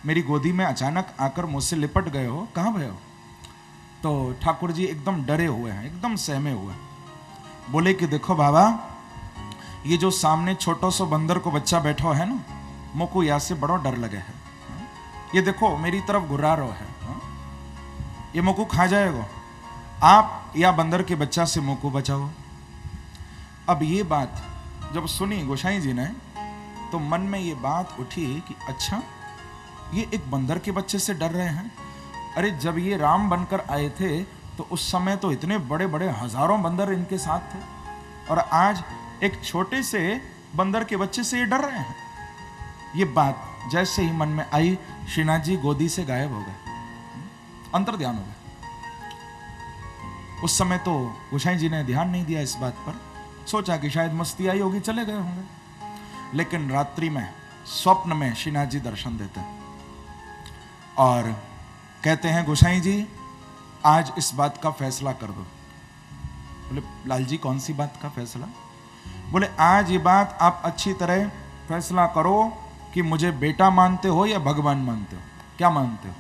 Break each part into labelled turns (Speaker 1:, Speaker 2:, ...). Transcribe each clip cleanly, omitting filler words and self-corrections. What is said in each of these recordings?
Speaker 1: मेरी गोदी में अचानक आकर मुझसे लिपट गए हो, कहाँ भय हो? तो ठाकुर जी एकदम डरे हुए हैं, एकदम सहमे हुए हैं। बोले कि देखो बाबा, ये जो सामने छोटो सो बंदर को बच्चा बैठो है ना, मोको या से बड़ो डर लगे है। ये देखो मेरी तरफ घुरा रहो है, ये मोको खा जाएगा। आप या बंदर के बच्चा से मोको बचाओ। अब ये बात जब सुनी गोसाई जी ने, तो मन में ये बात उठी कि अच्छा, ये एक बंदर के बच्चे से डर रहे हैं। अरे जब ये राम बनकर आए थे तो उस समय तो इतने बड़े बड़े हजारों बंदर इनके साथ थे, और आज एक छोटे से बंदर के बच्चे से ये डर रहे हैं। ये बात जैसे ही मन में आई, श्रीनाथ जी गोदी से गायब हो गए, अंतर्ध्यान हो गए। उस समय तो गोसाई जी ने ध्यान नहीं दिया इस बात पर, सोचा कि शायद मस्ती आई होगी, चले गए होंगे। लेकिन रात्रि में स्वप्न में श्रीनाथ जी दर्शन देते हैं और कहते हैं गोसाई जी आज इस बात का फैसला कर दो। बोले लाल जी कौन सी बात का फैसला? बोले आज ये बात आप अच्छी तरह फैसला करो कि मुझे बेटा मानते हो या भगवान मानते हो, क्या मानते हो?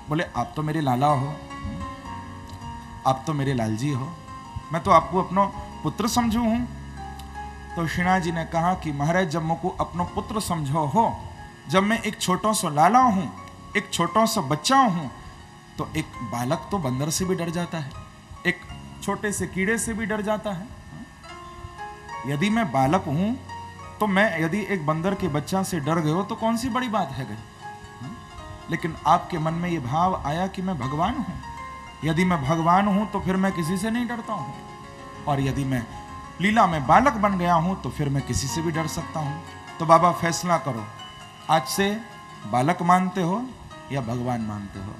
Speaker 1: बोले आप तो मेरे लाला हो, आप तो मेरे लाल जी हो, मैं तो आपको अपनो पुत्र समझू हूं। तो श्रीनाथ जी ने कहा कि महाराज जब मुझको अपनो पुत्र समझो हो, जब मैं एक छोटा सा लाला हूं, एक छोटा सा बच्चा हूं, तो एक बालक तो बंदर से भी डर जाता है, एक छोटे से कीड़े से भी डर जाता है। यदि मैं बालक हूं तो मैं यदि एक बंदर के बच्चा से डर गए हो तो कौन सी बड़ी बात है गई। लेकिन आपके मन में ये भाव आया कि मैं भगवान हूं, यदि मैं भगवान हूं तो फिर मैं किसी से नहीं डरता हूं, और यदि मैं लीला में बालक बन गया हूं तो फिर मैं किसी से भी डर सकता हूं। तो बाबा फैसला करो, आज से बालक मानते हो या भगवान मानते हो?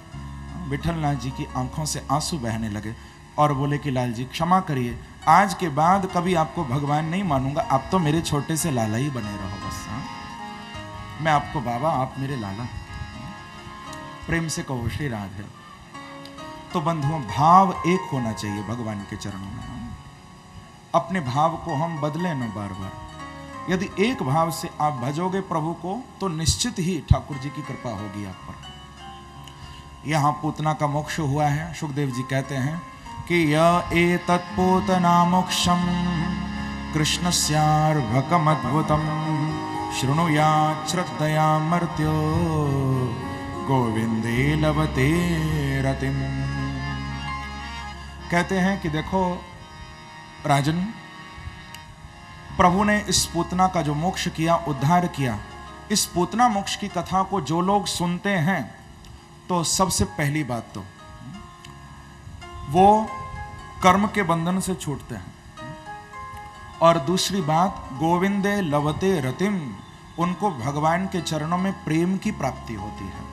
Speaker 1: विठलनाथ जी की आंखों से आंसू बहने लगे और बोले कि लाल जी क्षमा करिए, आज के बाद कभी आपको भगवान नहीं मानूंगा, आप तो मेरे छोटे से लाला ही बने रहो बस। मैं आपको बाबा, आप मेरे लाला। प्रेम से कहो श्री राधे। तो बंधुओं भाव एक होना चाहिए भगवान के चरणों में। अपने भाव को हम बदले न बार बार। यदि एक भाव से आप भजोगे प्रभु को तो निश्चित ही ठाकुर जी की कृपा होगी आप पर। यहां पूतना का मोक्ष हुआ है। सुखदेव जी कहते हैं कि य एतत् पूतना मोक्षम कृष्णस्यार्भकम् अद्भुतम् शृणुयात् श्रद्धया मर्त्यो गोविंदे लभते रतिम्। कहते हैं कि देखो राजन, प्रभु ने इस पूतना का जो मोक्ष किया, उद्धार किया, इस पूतना मोक्ष की कथा को जो लोग सुनते हैं तो सबसे पहली बात तो वो कर्म के बंधन से छूटते हैं, और दूसरी बात गोविंदे लभते रतिम, उनको भगवान के चरणों में प्रेम की प्राप्ति होती है।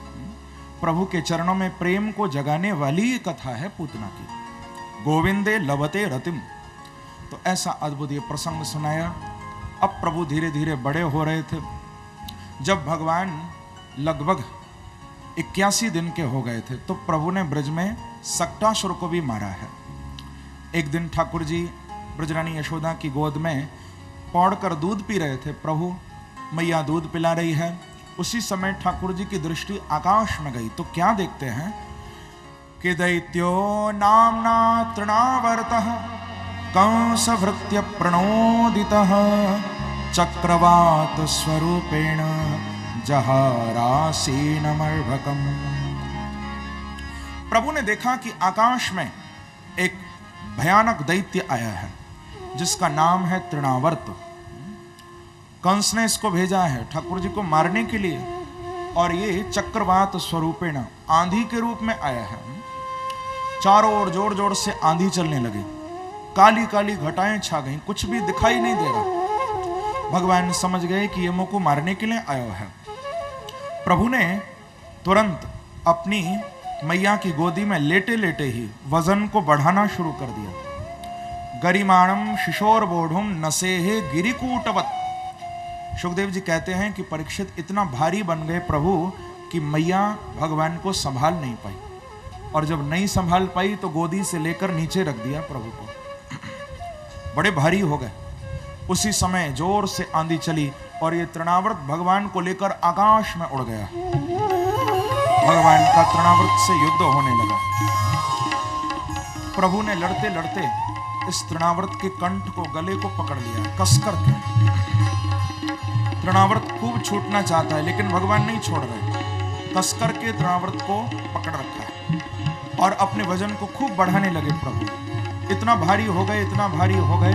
Speaker 1: प्रभु के चरणों में प्रेम को जगाने वाली ये कथा है पूतना की, गोविंदे लभते रतिम। तो ऐसा अद्भुत ये प्रसंग सुनाया। अब प्रभु धीरे धीरे बड़े हो रहे थे। जब भगवान लगभग 81 दिन के हो गए थे तो प्रभु ने ब्रज में सक्टासुर को भी मारा है। एक दिन ठाकुर जी ब्रजरानी यशोदा की गोद में पौड़कर दूध पी रहे थे। प्रभु मैया दूध पिला रही है, उसी समय ठाकुर जी की दृष्टि आकाश में गई तो क्या देखते हैं कि दैत्यो नामना तृणावर्तः कंसभृत्य प्रणोदितः चक्रवात स्वरूपेण जहारासीनमर्भकम्। प्रभु ने देखा कि आकाश में एक भयानक दैत्य आया है जिसका नाम है तृणावर्त। कंस ने इसको भेजा है ठाकुर जी को मारने के लिए, और ये चक्रवात स्वरूपेण आंधी के रूप में आया है। चारों ओर जोर जोर से आंधी चलने लगी, काली काली घटाएं छा गईं, कुछ भी दिखाई नहीं दे रहा। भगवान समझ गए कि ये मुझको मारने के लिए आया है। प्रभु ने तुरंत अपनी मैया की गोदी में लेटे लेटे ही वजन को बढ़ाना शुरू कर दिया। गरिमाणम शिशोर बोढ़ुम नसेहे गिरिकूटवत। सुखदेव जी कहते हैं कि परीक्षित इतना भारी बन गए प्रभु कि मैया भगवान को संभाल नहीं पाई, और जब नहीं संभाल पाई तो गोदी से लेकर नीचे रख दिया प्रभु को। बड़े भारी हो गए। उसी समय जोर से आंधी चली, और ये तृणावर्त भगवान को लेकर आकाश में उड़ गया। भगवान का तृणावर्त से युद्ध होने लगा। प्रभु ने लड़ते लड़ते इस तृणावर्त के कंठ को, गले को पकड़ लिया कसकर के। तृणावर्त खूब छूटना चाहता है लेकिन भगवान नहीं छोड़ रहे। कसकर के तृणावर्त को पकड़ रखा है और अपने वजन को खूब बढ़ाने लगे प्रभु। इतना भारी हो गए, इतना भारी हो गए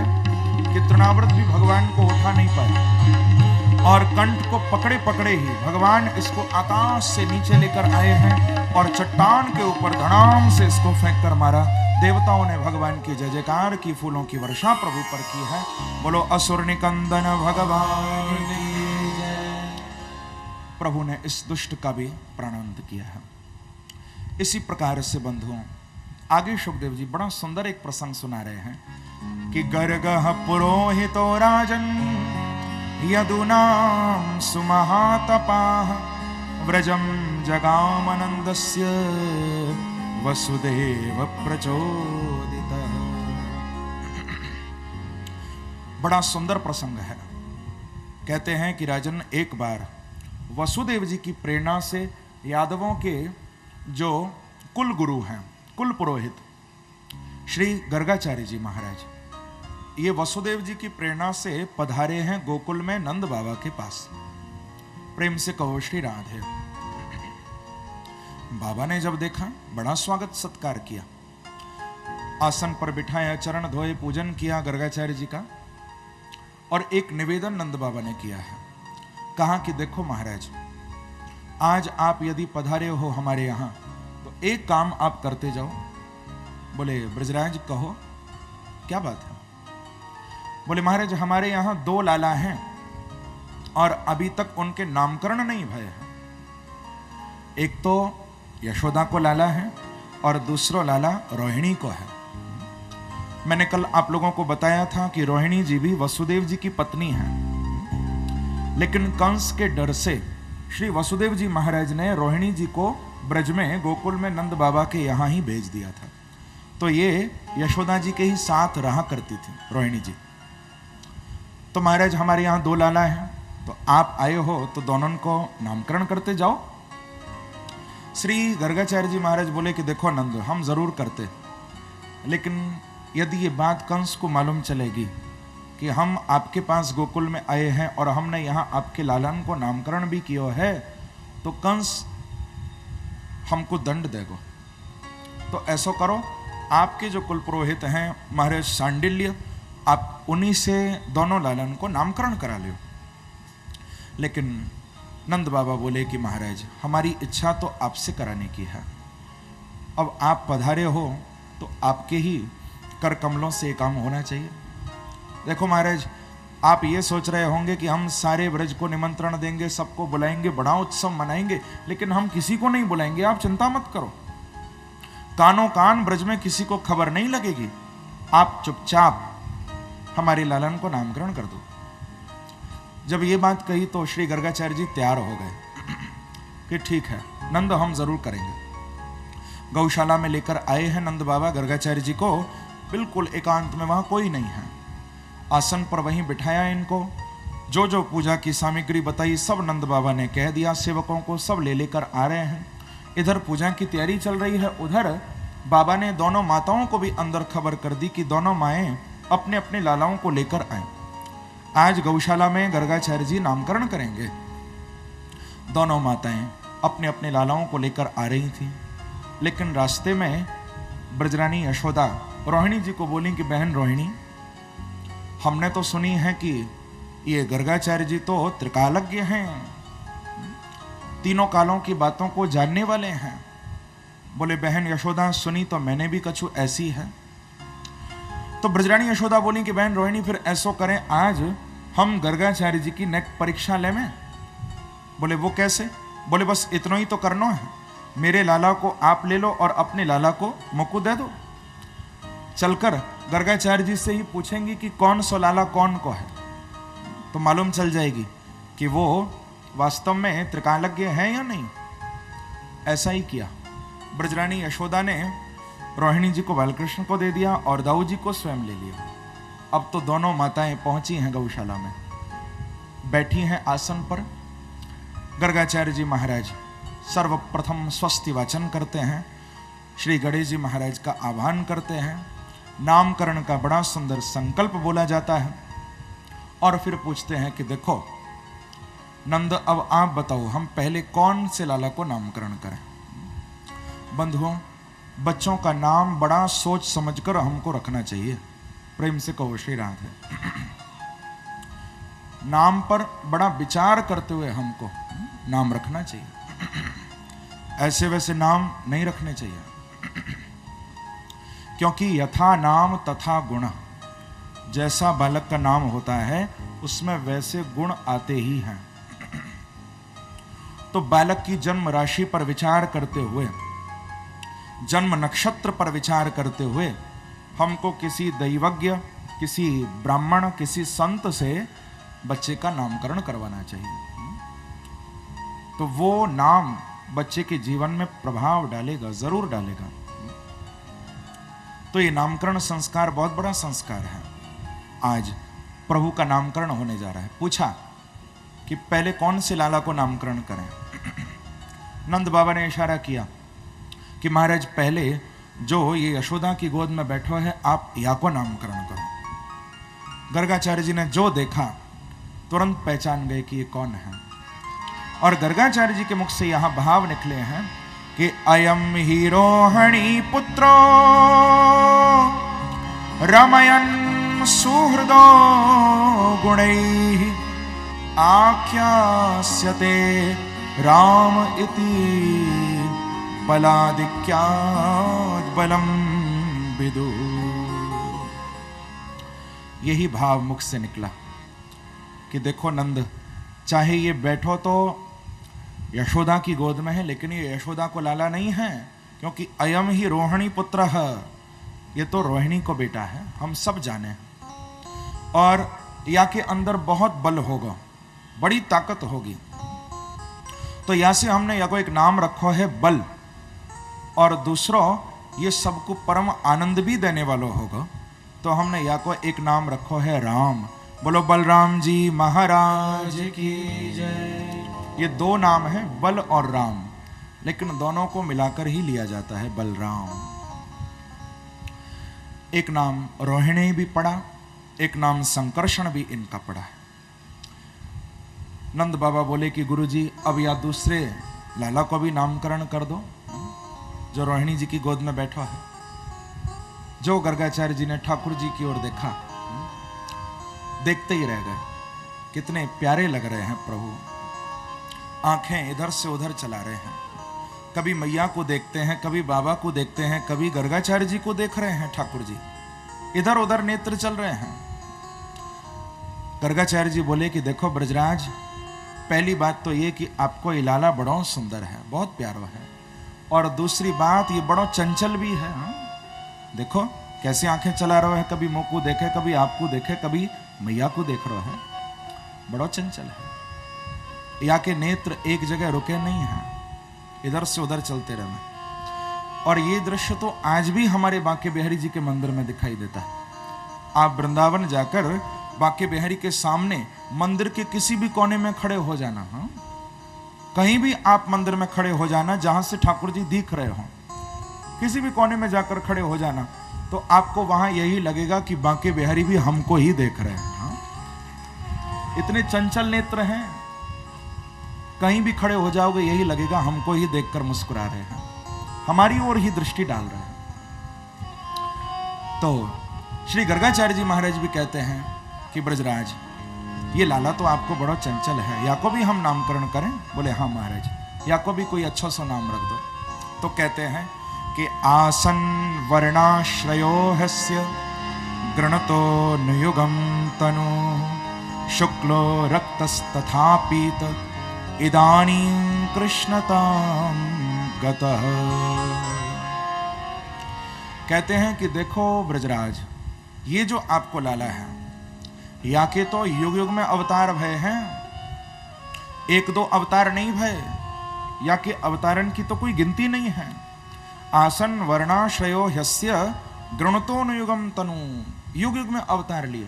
Speaker 1: कि तृणावर्त भी भगवान को उठा नहीं पाए। और कंठ को पकड़े पकड़े ही भगवान इसको आकाश से नीचे लेकर आए हैं और चट्टान के ऊपर धड़ाम से इसको फेंक कर मारा। देवताओं ने भगवान की जय जयकार की, फूलों की वर्षा प्रभु पर की है। बोलो असुर निकंदन भगवान की जय। प्रभु ने इस दुष्ट का भी प्राणांत किया है। इसी प्रकार से बंधुओं, आगे शुकदेव जी बड़ा सुंदर एक प्रसंग सुना रहे हैं कि गर्गः पुरोहितो राजन यदुनां सुमहातपाः व्रजं जगामनन्दस्य वसुदेव प्रचोदितः। बड़ा सुंदर प्रसंग है। कहते हैं कि राजन एक बार वसुदेव जी की प्रेरणा से यादवों के जो कुल गुरु हैं, कुल पुरोहित श्री गर्गाचार्य जी महाराज, ये वसुदेव जी की प्रेरणा से पधारे हैं गोकुल में नंद बाबा के पास। प्रेम से कहो श्री राधे। बाबा ने जब देखा बड़ा स्वागत सत्कार किया, आसन पर बिठाया, चरण धोए, पूजन किया गर्गाचार्य जी का। और एक निवेदन नंद बाबा ने किया है। कहा कि देखो महाराज, आज आप यदि पधारे हो हमारे यहां तो एक काम आप करते जाओ। बोले ब्रजराज कहो क्या बात है। बोले महाराज हमारे यहां 2 लाला हैं और अभी तक उनके नामकरण नहीं भय है। एक तो यशोदा को लाला है और दूसरा लाला रोहिणी को है। मैंने कल आप लोगों को बताया था कि रोहिणी जी भी वसुदेव जी की पत्नी है, लेकिन कंस के डर से श्री वसुदेव जी महाराज ने रोहिणी जी को ब्रज में गोकुल में नंद बाबा के यहां ही भेज दिया था। तो ये यशोदा जी के ही साथ रहा करती थी रोहिणी जी। तो महाराज हमारे यहाँ 2 लाला हैं, तो आप आए हो तो दोनों को नामकरण करते जाओ। श्री गर्गाचार्य जी महाराज बोले कि देखो नंद, हम जरूर करते, लेकिन यदि ये बात कंस को मालूम चलेगी कि हम आपके पास गोकुल में आए हैं और हमने यहाँ आपके लालन को नामकरण भी किया है, तो कंस हमको दंड देगा। तो ऐसा करो, आपके जो कुल पुरोहित हैं महाराज सांडिल्य, आप उन्हीं से दोनों लालन को नामकरण करा लो। लेकिन नंद बाबा बोले कि महाराज हमारी इच्छा तो आपसे कराने की है। अब आप पधारे हो तो आपके ही कर कमलों से काम होना चाहिए। देखो महाराज, आप ये सोच रहे होंगे कि हम सारे ब्रज को निमंत्रण देंगे, सबको बुलाएंगे, बड़ा उत्सव मनाएंगे, लेकिन हम किसी को नहीं बुलाएंगे। आप चिंता मत करो, कानों कान ब्रज में किसी को खबर नहीं लगेगी। आप चुपचाप हमारे लालन को नामकरण कर दो। जब ये बात कही तो श्री गर्गाचार्य जी तैयार हो गए कि ठीक है नंद, हम जरूर करेंगे। गौशाला में लेकर आए हैं नंद बाबा गर्गाचार्य जी को, बिल्कुल एकांत में, वहां कोई नहीं है। आसन पर वहीं बिठाया इनको, जो जो पूजा की सामग्री बताई सब नंद बाबा ने कह दिया। सेवकों को सब ले लेकर आ रहे हैं। इधर पूजा की तैयारी चल रही है, उधर बाबा ने दोनों माताओं को भी अंदर खबर कर दी कि दोनों माएं अपने अपने लालाओं को लेकर आए। आज गौशाला में गर्गाचार्य जी नामकरण करेंगे। दोनों माताएं अपने अपने लालाओं को लेकर आ रही थी, लेकिन रास्ते में ब्रजरानी यशोदा रोहिणी जी को बोली कि बहन रोहिणी, हमने तो सुनी है कि ये गर्गाचार्य जी तो त्रिकालज्ञ हैं, तीनों कालों की बातों को जानने वाले हैं। बोले बहन यशोदा, सुनी तो मैंने भी कछु ऐसी है। तो ब्रजरानी यशोदा बोली कि बहन रोहिणी, फिर ऐसो करें, आज हम गर्गाचार्य जी की नेक परीक्षा ले में। बोले वो कैसे? बोले बस इतना ही तो करना है, मेरे लाला को आप ले लो और अपने लाला को मुझको दे दो। चलकर गर्गाचार्य जी से ही पूछेंगी कि कौन सो लाला कौन को है, तो मालूम चल जाएगी कि वो वास्तव में त्रिकालज्ञ है या नहीं। ऐसा ही किया। ब्रजरानी यशोदा ने रोहिणी जी को बालकृष्ण को दे दिया और दाऊ जी को स्वयं ले लिया। अब तो दोनों माताएं पहुंची हैं गौशाला में। बैठी हैं आसन पर। गर्गाचार्य जी महाराज सर्वप्रथम स्वस्ति वाचन करते हैं, श्री गणेश जी महाराज का आह्वान करते हैं, नामकरण का बड़ा सुंदर संकल्प बोला जाता है और फिर पूछते हैं कि देखो नंद, अब आप बताओ हम पहले कौन से लाला को नामकरण करें। बंधुओं, बच्चों का नाम बड़ा सोच समझकर हमको रखना चाहिए। प्रेम से कहो श्री राधे। नाम पर बड़ा विचार करते हुए हमको नाम रखना चाहिए, ऐसे वैसे नाम नहीं रखने चाहिए। क्योंकि यथा नाम तथा गुण, जैसा बालक का नाम होता है उसमें वैसे गुण आते ही हैं। तो बालक की जन्म राशि पर विचार करते हुए, जन्म नक्षत्र पर विचार करते हुए हमको किसी दैवज्ञ, किसी ब्राह्मण, किसी संत से बच्चे का नामकरण करवाना चाहिए। तो वो नाम बच्चे के जीवन में प्रभाव डालेगा, जरूर डालेगा। तो ये नामकरण संस्कार बहुत बड़ा संस्कार है। आज प्रभु का नामकरण होने जा रहा है। पूछा कि पहले कौन से लाला को नामकरण करें। नंद बाबा ने इशारा किया कि महाराज पहले जो ये यशोदा की गोद में बैठो है, आप या को नामकरण करो। गर्गाचार्य जी ने जो देखा तुरंत पहचान गए कि ये कौन है। और गर्गाचार्य जी के मुख से यहां भाव निकले हैं कि अयम ही रोहिणी पुत्रो रमयन् सुहृदो गुणैः आख्यास्यते राम इति बलादिक्याद् बलम विदु। यही भाव मुख से निकला कि देखो नंद, चाहे ये बैठो तो यशोदा की गोद में है, लेकिन ये यशोदा को लाला नहीं है, क्योंकि अयम ही रोहिणी पुत्र है, ये तो रोहिणी को बेटा है, हम सब जाने। और या के अंदर बहुत बल होगा, बड़ी ताकत होगी। तो या से हमने या को एक नाम रखो है बल, और दूसरा ये सबको परम आनंद भी देने वाला होगा, तो हमने या को एक नाम रखो है राम। बोलो बलराम जी महाराज की जय। ये दो नाम है बल और राम, लेकिन दोनों को मिलाकर ही लिया जाता है बलराम। एक नाम रोहिणी भी पड़ा, एक नाम संकर्षण भी इनका पड़ा है। नंद बाबा बोले कि गुरुजी अब या दूसरे लाला को भी नामकरण कर दो जो रोहिणी जी की गोद में बैठा है। जो गर्गाचार्य जी ने ठाकुर जी की ओर देखा, देखते ही रह गए। कितने प्यारे लग रहे हैं प्रभु। आंखें इधर से उधर चला रहे हैं, कभी मैया को देखते हैं, कभी बाबा को देखते हैं, कभी गर्गाचार्य जी को देख रहे हैं। ठाकुर जी इधर उधर नेत्र चल रहे हैं। गर्गाचार्य जी बोले कि देखो ब्रजराज, पहली बात तो ये कि आपको ये लाला बड़ा सुंदर है, बहुत प्यारा है, और दूसरी बात ये बड़ा चंचल भी है। देखो कैसे आंखें चला रहा है, कभी मुंह को देखे, कभी आपको देखे, कभी मैया को देख रहा है, बड़ा चंचल है। या के नेत्र एक जगह रुके नहीं हैं, इधर से उधर चलते रहना। और ये दृश्य तो आज भी हमारे बांके बिहारी जी के मंदिर में दिखाई देता है। आप वृंदावन जाकर बांके बिहारी के सामने मंदिर के किसी भी कोने में खड़े हो जाना, हाँ, कहीं भी आप मंदिर में खड़े हो जाना जहां से ठाकुर जी दिख रहे हो, किसी भी कोने में जाकर खड़े हो जाना, तो आपको वहां यही लगेगा कि बांके बिहारी भी हमको ही देख रहे हैं। हाँ? इतने चंचल नेत्र हैं, कहीं भी खड़े हो जाओगे यही लगेगा हमको ही देखकर मुस्कुरा रहे हैं, हमारी ओर ही दृष्टि डाल रहे हैं। तो श्री गर्गाचार्य जी महाराज भी कहते हैं कि ब्रजराज, ये लाला तो आपको बड़ा चंचल है, या को भी हम नामकरण करें? बोले हाँ महाराज, या को भी कोई अच्छा सा नाम रख दो। तो कहते हैं कि आसन वर्णाश्रयो हस्य गृणतो नुयुगम तनु शुक्लो रक्तस्तथा पीत इदानीं कृष्णतां गतः। कहते हैं कि देखो ब्रजराज, ये जो आपको लाला है, या के तो युग युग में अवतार भय हैं, एक दो अवतार नहीं भय, या के अवतारण की तो कोई गिनती नहीं है। आसन वर्णाश्रयो ह्यस्य गृणतो नुयुगम तनु, युग युग में अवतार लिए,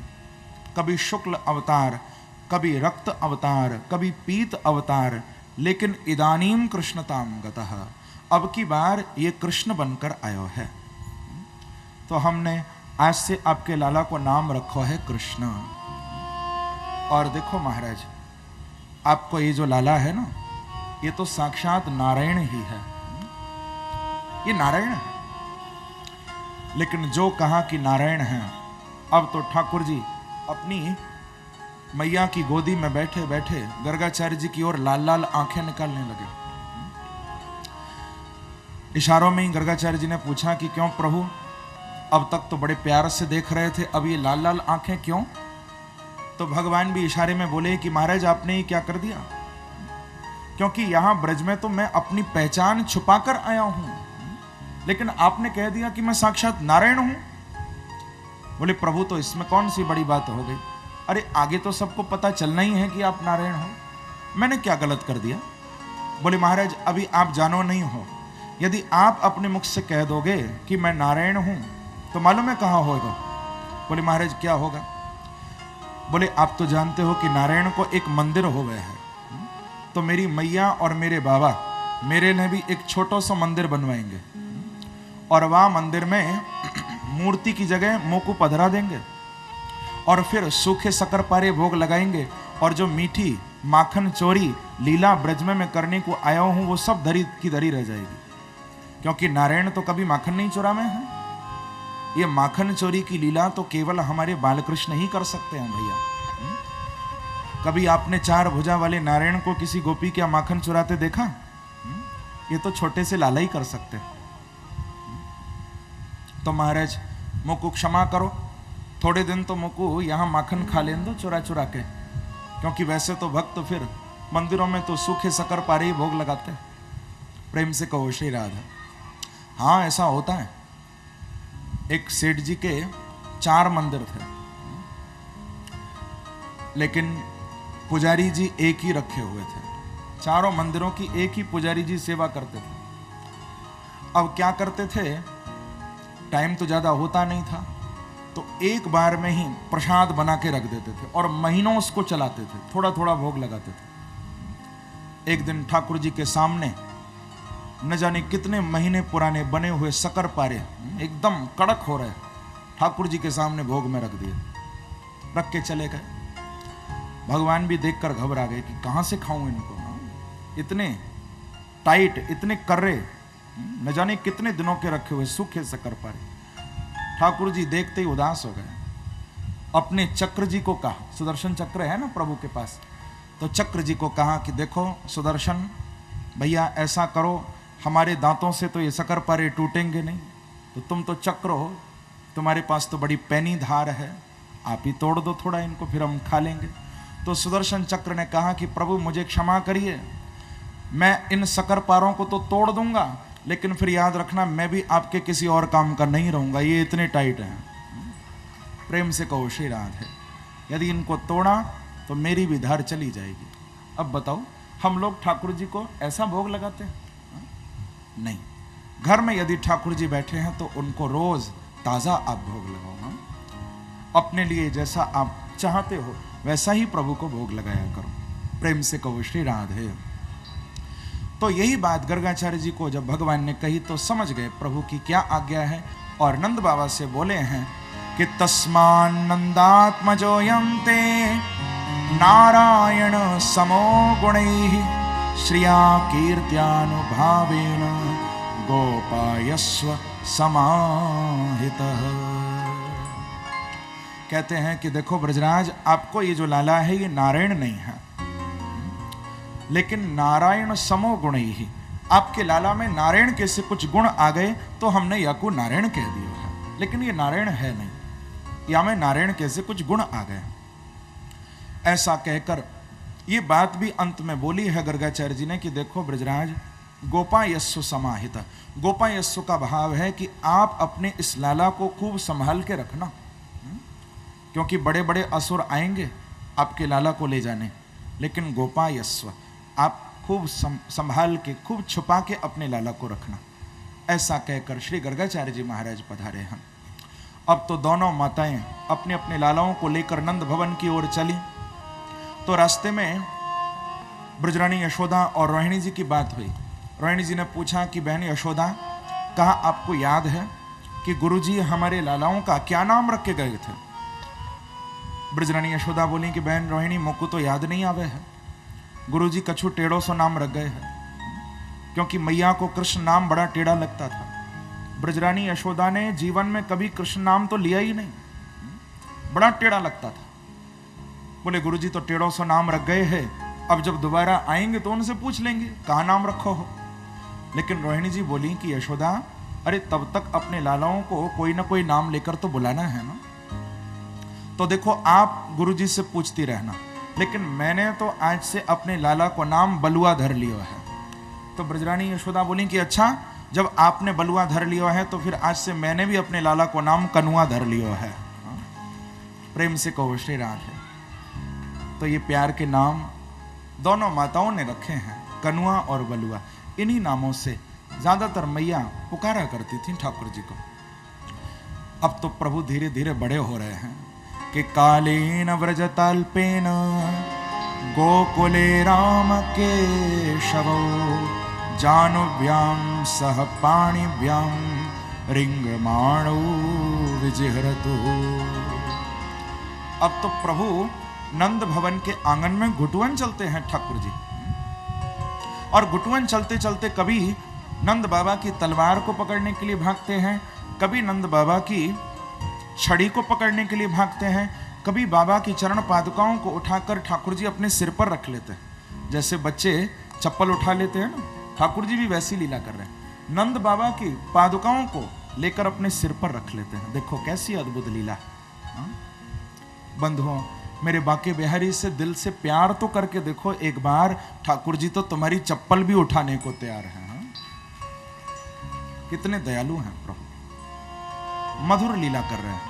Speaker 1: कभी शुक्ल अवतार, कभी रक्त अवतार, कभी पीत अवतार, लेकिन इदानीम कृष्णताम गतः, अब की बार ये कृष्ण बनकर आयो है। तो हमने आज से आपके लाला को नाम रखो है कृष्ण। और देखो महाराज, आपको ये जो लाला है ना, ये तो साक्षात नारायण ही है, ये नारायण है। लेकिन जो कहा कि नारायण है, अब तो ठाकुर जी अपनी मैया की गोदी में बैठे बैठे गर्गाचार्य जी की ओर लाल लाल आंखें निकालने लगे। इशारों में ही गर्गाचार्य जी ने पूछा कि क्यों प्रभु, अब तक तो बड़े प्यार से देख रहे थे, अब ये लाल लाल आंखें क्यों? तो भगवान भी इशारे में बोले कि महाराज आपने ये क्या कर दिया, क्योंकि यहां ब्रज में तो मैं अपनी पहचान छुपाकर आया हूं, लेकिन आपने कह दिया कि मैं साक्षात नारायण हूं। बोले प्रभु तो इसमें कौन सी बड़ी बात हो गई, अरे आगे तो सबको पता चलना ही है कि आप नारायण हो, मैंने क्या गलत कर दिया? बोले महाराज अभी आप जानो नहीं हो, यदि आप अपने मुख से कह दोगे कि मैं नारायण हूं तो मालूम है कहां होगा? बोले महाराज क्या होगा? बोले आप तो जानते हो कि नारायण को एक मंदिर हो गया है, तो मेरी मैया और मेरे बाबा मेरे लिए भी एक छोटा सा मंदिर बनवाएंगे, और वहां मंदिर में मूर्ति की जगह मोकू पधरा देंगे, और फिर सूखे शक्करपारे भोग लगाएंगे, और जो मीठी माखन चोरी लीला ब्रज में मैं करने को आया हूं वो सब धरी की धरी रह जाएगी, क्योंकि नारायण तो कभी माखन नहीं चुरा में है। ये माखन चोरी की लीला तो केवल हमारे बालकृष्ण ही कर सकते हैं भैया। कभी आपने चार भुजा वाले नारायण को किसी गोपी क्या माखन चुराते देखा? ये तो छोटे से लाला ही कर सकते हैं। तो महाराज मुकु क्षमा करो, थोड़े दिन तो मुकु यहां माखन खा लें दो चुरा चुरा के, क्योंकि वैसे तो भक्त फिर मंदिरों में तो सूखे शक्करपारे ही भोग लगाते हैं। प्रेम से कहो श्री राधा। हाँ ऐसा होता है। एक सेठ जी के 4 मंदिर थे, लेकिन पुजारी जी एक ही रखे हुए थे। चारों मंदिरों की एक ही पुजारी जी सेवा करते थे। अब क्या करते थे, टाइम तो ज्यादा होता नहीं था, तो एक बार में ही प्रसाद बना के रख देते थे और महीनों उसको चलाते थे, थोड़ा थोड़ा भोग लगाते थे। एक दिन ठाकुर जी के सामने न जाने कितने महीने पुराने बने हुए शक्करपारे एकदम कड़क हो रहे, ठाकुर जी के सामने भोग में रख दिए, रख के चले गए। भगवान भी देखकर घबरा गए कि कहां से खाऊं इनको, इतने टाइट इतने कर्रे, न जाने कितने दिनों के रखे हुए सूखे शक्करपारे। ठाकुर जी देखते ही उदास हो गए। अपने चक्र जी को कहा, सुदर्शन चक्र है ना प्रभु के पास, तो चक्र जी को कहा कि देखो सुदर्शन भैया ऐसा करो, हमारे दांतों से तो ये शक्करपारे टूटेंगे नहीं, तो तुम तो चक्र हो, तुम्हारे पास तो बड़ी पैनी धार है, आप ही तोड़ दो थोड़ा इनको, फिर हम खा लेंगे। तो सुदर्शन चक्र ने कहा कि प्रभु मुझे क्षमा करिए, मैं इन शक्करपारों को तो तोड़ दूंगा, लेकिन फिर याद रखना मैं भी आपके किसी और काम का नहीं रहूंगा, ये इतने टाइट हैं। प्रेम से कहो श्री राधे। यदि इनको तोड़ा तो मेरी भी धार चली जाएगी। अब बताओ हम लोग ठाकुर जी को ऐसा भोग लगाते हैं? नहीं। घर में यदि ठाकुर जी बैठे हैं तो उनको रोज ताजा आप भोग लगाओ, अपने लिए जैसा आप चाहते हो वैसा ही प्रभु को भोग लगाया करो। प्रेम से कहो श्री राधे। तो यही बात गर्गाचार्य जी को जब भगवान ने कही तो समझ गए प्रभु की क्या आज्ञा है, और नंद बाबा से बोले हैं कि तस्मान नंदात्मजोयं ते नारायण समो गुणैः श्रिया कीर्त्यानुभावेन गोपायस्व समाहितः। कहते हैं कि देखो ब्रजराज, आपको ये जो लाला है ये नारायण नहीं है, लेकिन नारायण समो गुण ही, आपके लाला में नारायण के से कुछ गुण आ गए तो हमने या को नारायण कह दिया है, लेकिन ये नारायण है नहीं, या में नारायण के से कुछ गुण आ गए। ऐसा कहकर ये बात भी अंत में बोली है गर्गाचार्य जी ने कि देखो ब्रजराज, गोपायस्व समाहित, गोपायस्व का भाव है कि आप अपने इस लाला को खूब संभाल के रखना, क्योंकि बड़े बड़े असुर आएंगे आपके लाला को ले जाने, लेकिन गोपायस्व आप खूब संभाल के खूब छुपा के अपने लाला को रखना। ऐसा कहकर श्री गर्गाचार्य जी महाराज पधारे हैं। अब तो दोनों माताएं अपने अपने लालाओं को लेकर नंद भवन की ओर चली, तो रास्ते में ब्रजरानी यशोदा और रोहिणी जी की बात हुई। रोहिणी जी ने पूछा कि बहन यशोदा, कहा आपको याद है कि गुरुजी हमारे लालाओं का क्या नाम रख के गए थे? ब्रजरानी यशोदा बोली कि बहन रोहिणी, मोको तो याद नहीं आवे है। गुरुजी कछु टेढ़ो सो नाम रख गए हैं, क्योंकि मैया को कृष्ण नाम बड़ा टेढ़ा लगता था। ब्रजरानी यशोदा ने जीवन में कभी कृष्ण नाम तो लिया ही नहीं, बड़ा टेढ़ा लगता था। बोले गुरुजी तो टेढ़ो सो नाम रख गए हैं, अब जब दोबारा आएंगे तो उनसे पूछ लेंगे कहाँ नाम रखो हो। लेकिन रोहिणी जी बोली कि यशोदा, अरे तब तक अपने लालाओं को कोई ना कोई नाम लेकर तो बुलाना है ना। तो देखो, आप गुरुजी से पूछती रहना, लेकिन मैंने तो आज से अपने लाला को नाम बलुआ धर लिया है। तो ब्रजरानी यशोदा बोली कि अच्छा, जब आपने बलुआ धर लिया है तो फिर आज से मैंने भी अपने लाला को नाम कनुआ धर लिया है। प्रेम से कहो श्री राधे। तो ये प्यार के नाम दोनों माताओं ने रखे हैं, कनुआ और बलुआ। इन्हीं नामों से ज्यादातर मैया पुकारा करती थी ठाकुर जी को। अब तो प्रभु धीरे धीरे बड़े हो रहे हैं कि कालेन व्रजताल्पेन गोकुले राम के शवो जानुभ्याम सह पाणिभ्याम रिंगमाणो विजिहरतु। अब तो प्रभु नंद भवन के आंगन में घुटुवन चलते हैं ठाकुर जी, और घुटुवन चलते चलते कभी नंद बाबा की तलवार को पकड़ने के लिए भागते हैं, कभी नंद बाबा की छड़ी को पकड़ने के लिए भागते हैं, कभी बाबा की चरण पादुकाओं को उठाकर ठाकुर जी अपने सिर पर रख लेते हैं। जैसे बच्चे चप्पल उठा लेते हैं ना, ठाकुर जी भी वैसी लीला कर रहे हैं। नंद बाबा की पादुकाओं को लेकर अपने सिर पर रख लेते हैं। देखो कैसी अद्भुत लीला। बंधुओं, मेरे बाके बिहारी से दिल से प्यार तो करके देखो एक बार, ठाकुर जी तो तुम्हारी चप्पल भी उठाने को तैयार हैं। कितने दयालु हैं प्रभु, मधुर लीला कर रहे हैं।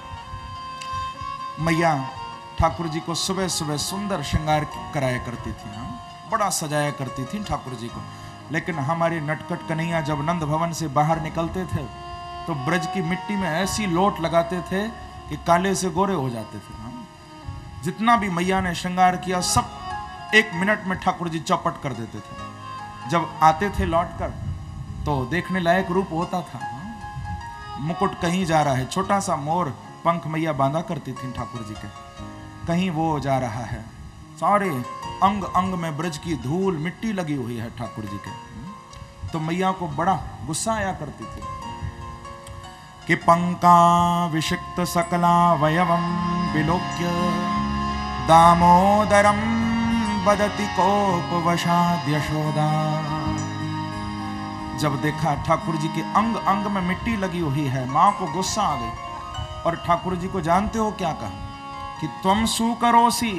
Speaker 1: मैया ठाकुर जी को सुबह सुबह सुंदर श्रृंगार कराया करती थी, बड़ा सजाया करती थी ठाकुर जी को। लेकिन हमारे नटखट कन्हैया जब नंद भवन से बाहर निकलते थे तो ब्रज की मिट्टी में ऐसी लोट लगाते थे कि काले से गोरे हो जाते थे। जितना भी मैया ने श्रृंगार किया सब 1 मिनट में ठाकुर जी चौपट कर देते थे। जब आते थे लौटकर तो देखने लायक रूप होता था। मुकुट कहीं जा रहा है, छोटा सा मोर पंख मैया बांधा करती थी ठाकुर जी के, कहीं वो जा रहा है। सारे अंग अंग में ब्रज की धूल मिट्टी लगी हुई है ठाकुर जी के। तो मैया को बड़ा गुस्सा आया करती थी कि पंका विषिक्त सकला वयवम विलोक्य दामोदरम बदति कोपवशाद यशोदा। जब देखा ठाकुर जी के अंग अंग में मिट्टी लगी हुई है, मां को गुस्सा आ गई। और ठाकुर जी को जानते हो क्या कहा कि त्वम सुकरोसी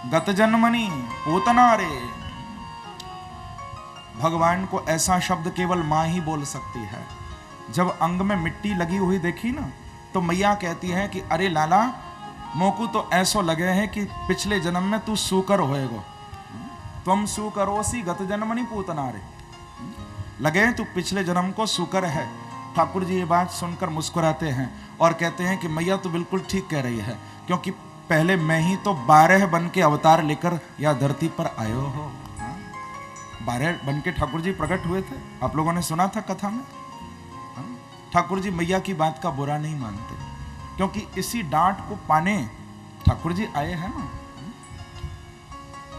Speaker 1: गत जन्मनि पूतना रे। भगवान को ऐसा शब्द केवल मां ही बोल सकती है। जब अंग में मिट्टी लगी हुई देखी ना, तो मैया कहती है कि अरे लाला, मोकू तो ऐसो लगे है कि पिछले जन्म में तू सूकर होएगो। तुम सुकरोसी गत जन्मनि पूतना रे, लगे तू पिछले जन्म को सूकर है। ठाकुर जी ये बात सुनकर मुस्कुराते हैं और कहते हैं कि मैया तो बिल्कुल ठीक कह रही है, क्योंकि पहले मैं ही तो 12 बन के अवतार लेकर या धरती पर आयो हो। 12 बन के ठाकुर जी प्रकट हुए थे, आप लोगों ने सुना था कथा में। ठाकुर जी मैया की बात का बुरा नहीं मानते, क्योंकि इसी डांट को पाने ठाकुर जी आए हैं ना।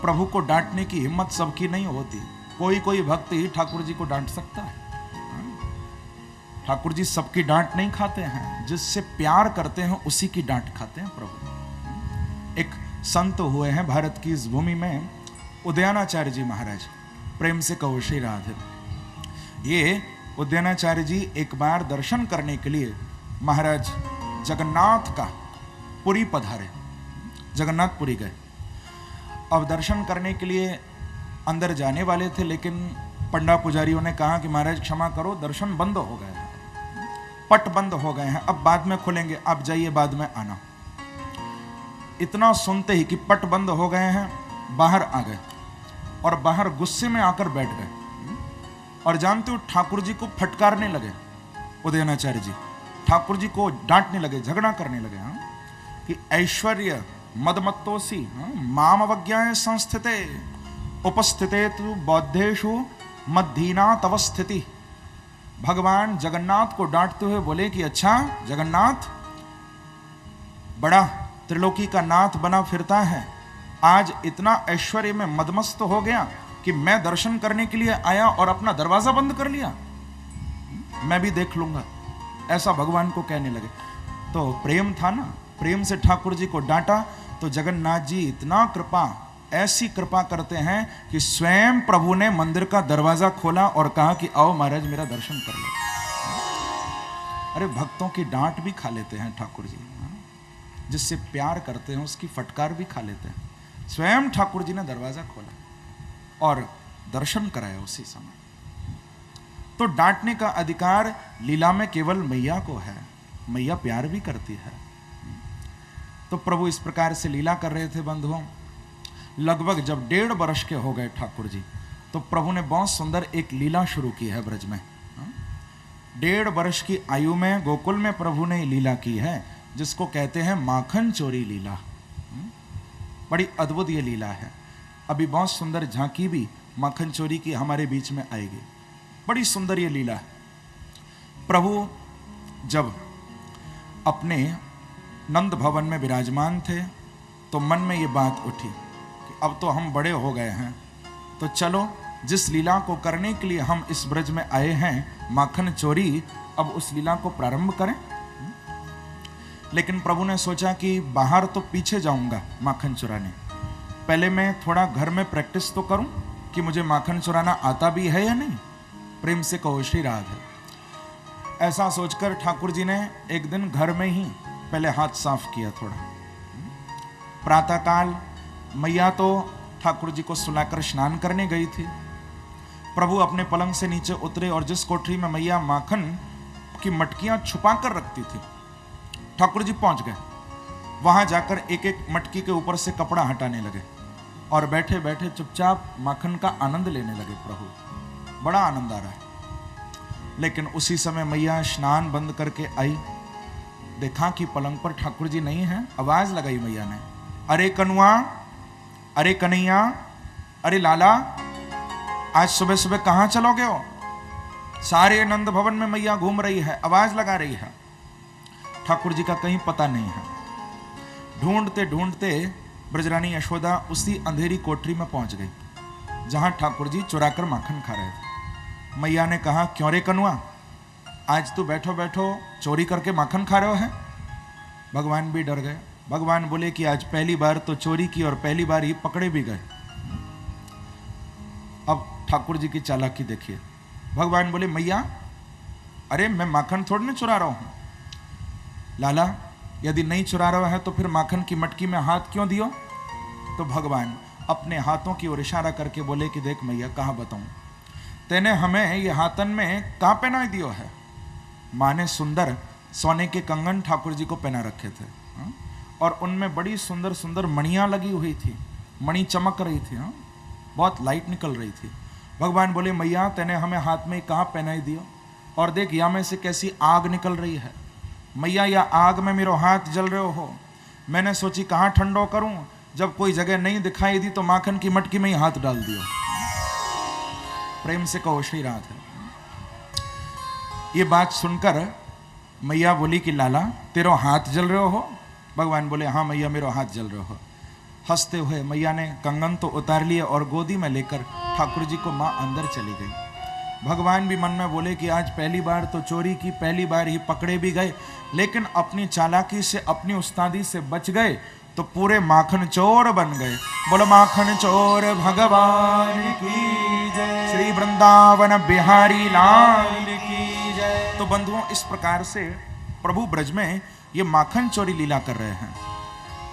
Speaker 1: प्रभु को डांटने की हिम्मत सबकी नहीं होती, कोई कोई भक्त ही ठाकुर जी को डांट सकता है। ठाकुर जी सबकी डांट नहीं खाते हैं, जिससे प्यार करते हैं उसी की डांट खाते हैं प्रभु। एक संत हुए हैं भारत की इस भूमि में, उदयनाचार्य जी महाराज, प्रेम से कहो श्री राधे। ये उदयनाचार्य जी एक बार दर्शन करने के लिए महाराज जगन्नाथ का पुरी पधारे, जगन्नाथपुरी गए। अब दर्शन करने के लिए अंदर जाने वाले थे, लेकिन पंडा पुजारियों ने कहा कि महाराज क्षमा करो, दर्शन बंद हो गए हैं, पट बंद हो गए हैं, अब बाद में खुलेंगे, आप जाइए बाद में आना। इतना सुनते ही कि पट बंद हो गए हैं, बाहर आ गए और बाहर गुस्से में आकर बैठ गए। और जानते हो ठाकुर जी को फटकारने लगे उदयनाचार्य जी, ठाकुर जी को डांटने लगे, झगड़ा करने लगे। कि ऐश्वर्य मदमत्तोसी माम अवज्ञाय संस्थिते उपस्थिते तु बौद्धेषु मद्धीना तव स्थिति। भगवान जगन्नाथ को डांटते हुए बोले कि अच्छा जगन्नाथ बड़ा त्रिलोकी का नाथ बना फिरता है, आज इतना ऐश्वर्य में मदमस्त हो गया कि मैं दर्शन करने के लिए आया और अपना दरवाजा बंद कर लिया, मैं भी देख लूंगा, ऐसा भगवान को कहने लगे। तो प्रेम था ना, प्रेम से ठाकुर जी को डांटा तो जगन्नाथ जी इतना कृपा, ऐसी कृपा करते हैं कि स्वयं प्रभु ने मंदिर का दरवाजा खोला और कहा कि आओ महाराज मेरा दर्शन कर लो। अरे भक्तों की डांट भी खा लेते हैं ठाकुर जी, जिससे प्यार करते हैं उसकी फटकार भी खा लेते हैं। स्वयं ठाकुर जी ने दरवाजा खोला और दर्शन कराया उसी समय। तो डांटने का अधिकार लीला में केवल मैया को है, मैया प्यार भी करती है। तो प्रभु इस प्रकार से लीला कर रहे थे बंधुओं। लगभग जब 1.5 वर्ष के हो गए ठाकुर जी, तो प्रभु ने बहुत सुंदर एक लीला शुरू की है ब्रज में। 1.5 वर्ष की आयु में गोकुल में प्रभु ने लीला की है, जिसको कहते हैं माखन चोरी लीला। बड़ी अद्भुत ये लीला है। अभी बहुत सुंदर झांकी भी माखन चोरी की हमारे बीच में आएगी। बड़ी सुंदर ये लीला है। प्रभु जब अपने नंद भवन में विराजमान थे तो मन में ये बात उठी कि अब तो हम बड़े हो गए हैं, तो चलो जिस लीला को करने के लिए हम इस ब्रज में आए हैं, माखन चोरी, अब उस लीला को प्रारंभ करें। लेकिन प्रभु ने सोचा कि बाहर तो पीछे जाऊंगा माखन चुराने, पहले मैं थोड़ा घर में प्रैक्टिस तो करूं कि मुझे माखन चुराना आता भी है या नहीं। प्रेम से कहो श्री राधे। ऐसा सोचकर ठाकुर जी ने एक दिन घर में ही पहले हाथ साफ किया थोड़ा। प्रातःकाल मैया तो ठाकुर जी को सुलाकर स्नान करने गई थी। प्रभु अपने पलंग से नीचे उतरे और जिस कोठरी में मैया माखन की मटकियां छुपा कर रखती थी, ठाकुर जी पहुंच गए। वहां जाकर एक एक मटकी के ऊपर से कपड़ा हटाने लगे और बैठे बैठे चुपचाप माखन का आनंद लेने लगे। प्रभु बड़ा आनंद आ रहा है। लेकिन उसी समय मैया स्नान बंद करके आई, देखा कि पलंग पर ठाकुर जी नहीं है। आवाज लगाई मैया ने, अरे कनुआ, अरे कन्हैया, अरे लाला, आज सुबह सुबह कहां चलोगे हो? सारे नंद भवन में मैया घूम रही है, आवाज लगा रही है, ठाकुर जी का कहीं पता नहीं है। ढूंढते ढूंढते ब्रजरानी यशोदा उसी अंधेरी कोठरी में पहुंच गई जहां ठाकुर जी चुराकर माखन खा रहे थे। मैया ने कहा, क्यों रे कनुआ, आज तू बैठो बैठो चोरी करके माखन खा रहे हो है? भगवान भी डर गए। भगवान बोले कि आज पहली बार तो चोरी की और पहली बार ही पकड़े भी गए। अब ठाकुर जी की चालाकी देखिए। भगवान बोले, मैया, अरे मैं माखन थोड़ी ना चुरा रहा हूं। लाला, यदि नहीं चुरा रहा है तो फिर माखन की मटकी में हाथ क्यों दियो? तो भगवान अपने हाथों की ओर इशारा करके बोले कि देख मैया, कहा बताऊं, तेने हमें ये हाथन में कहां पहना दियो है? माँ ने सुंदर सोने के कंगन ठाकुर जी को पहना रखे थे और उनमें बड़ी सुंदर सुंदर मणियां लगी हुई थी, मणि चमक रही थी, बहुत लाइट निकल रही थी। भगवान बोले, मैया, तेने हमें हाथ में कहां पहनाई दियो? और देख यहाँ में से कैसी आग निकल रही है। मैया, या आग में मेरो हाथ जल रहे हो। मैंने सोची कहां ठंडो करूं, जब कोई जगह नहीं दिखाई दी तो माखन की मटकी में ही हाथ डाल दियो। प्रेम से कहो श्री राधे। ये बात सुनकर मैया बोली कि लाला, तेरो हाथ जल रहे हो? भगवान बोले, हाँ मैया, मेरो हाथ जल रहे हो। हंसते हुए मैया ने कंगन तो उतार लिए और गोदी में लेकर ठाकुर जी को माँ अंदर चली गई। भगवान भी मन में बोले कि आज पहली बार तो चोरी की, पहली बार ही पकड़े भी गए, लेकिन अपनी चालाकी से, अपनी उस्तादी से बच गए तो पूरे माखन चोर बन गए। बोलो माखन चोर भगवान की जय, श्री वृंदावन बिहारी लाल की जय। तो बंधुओं, इस प्रकार से प्रभु ब्रज में ये माखन चोरी लीला कर रहे हैं।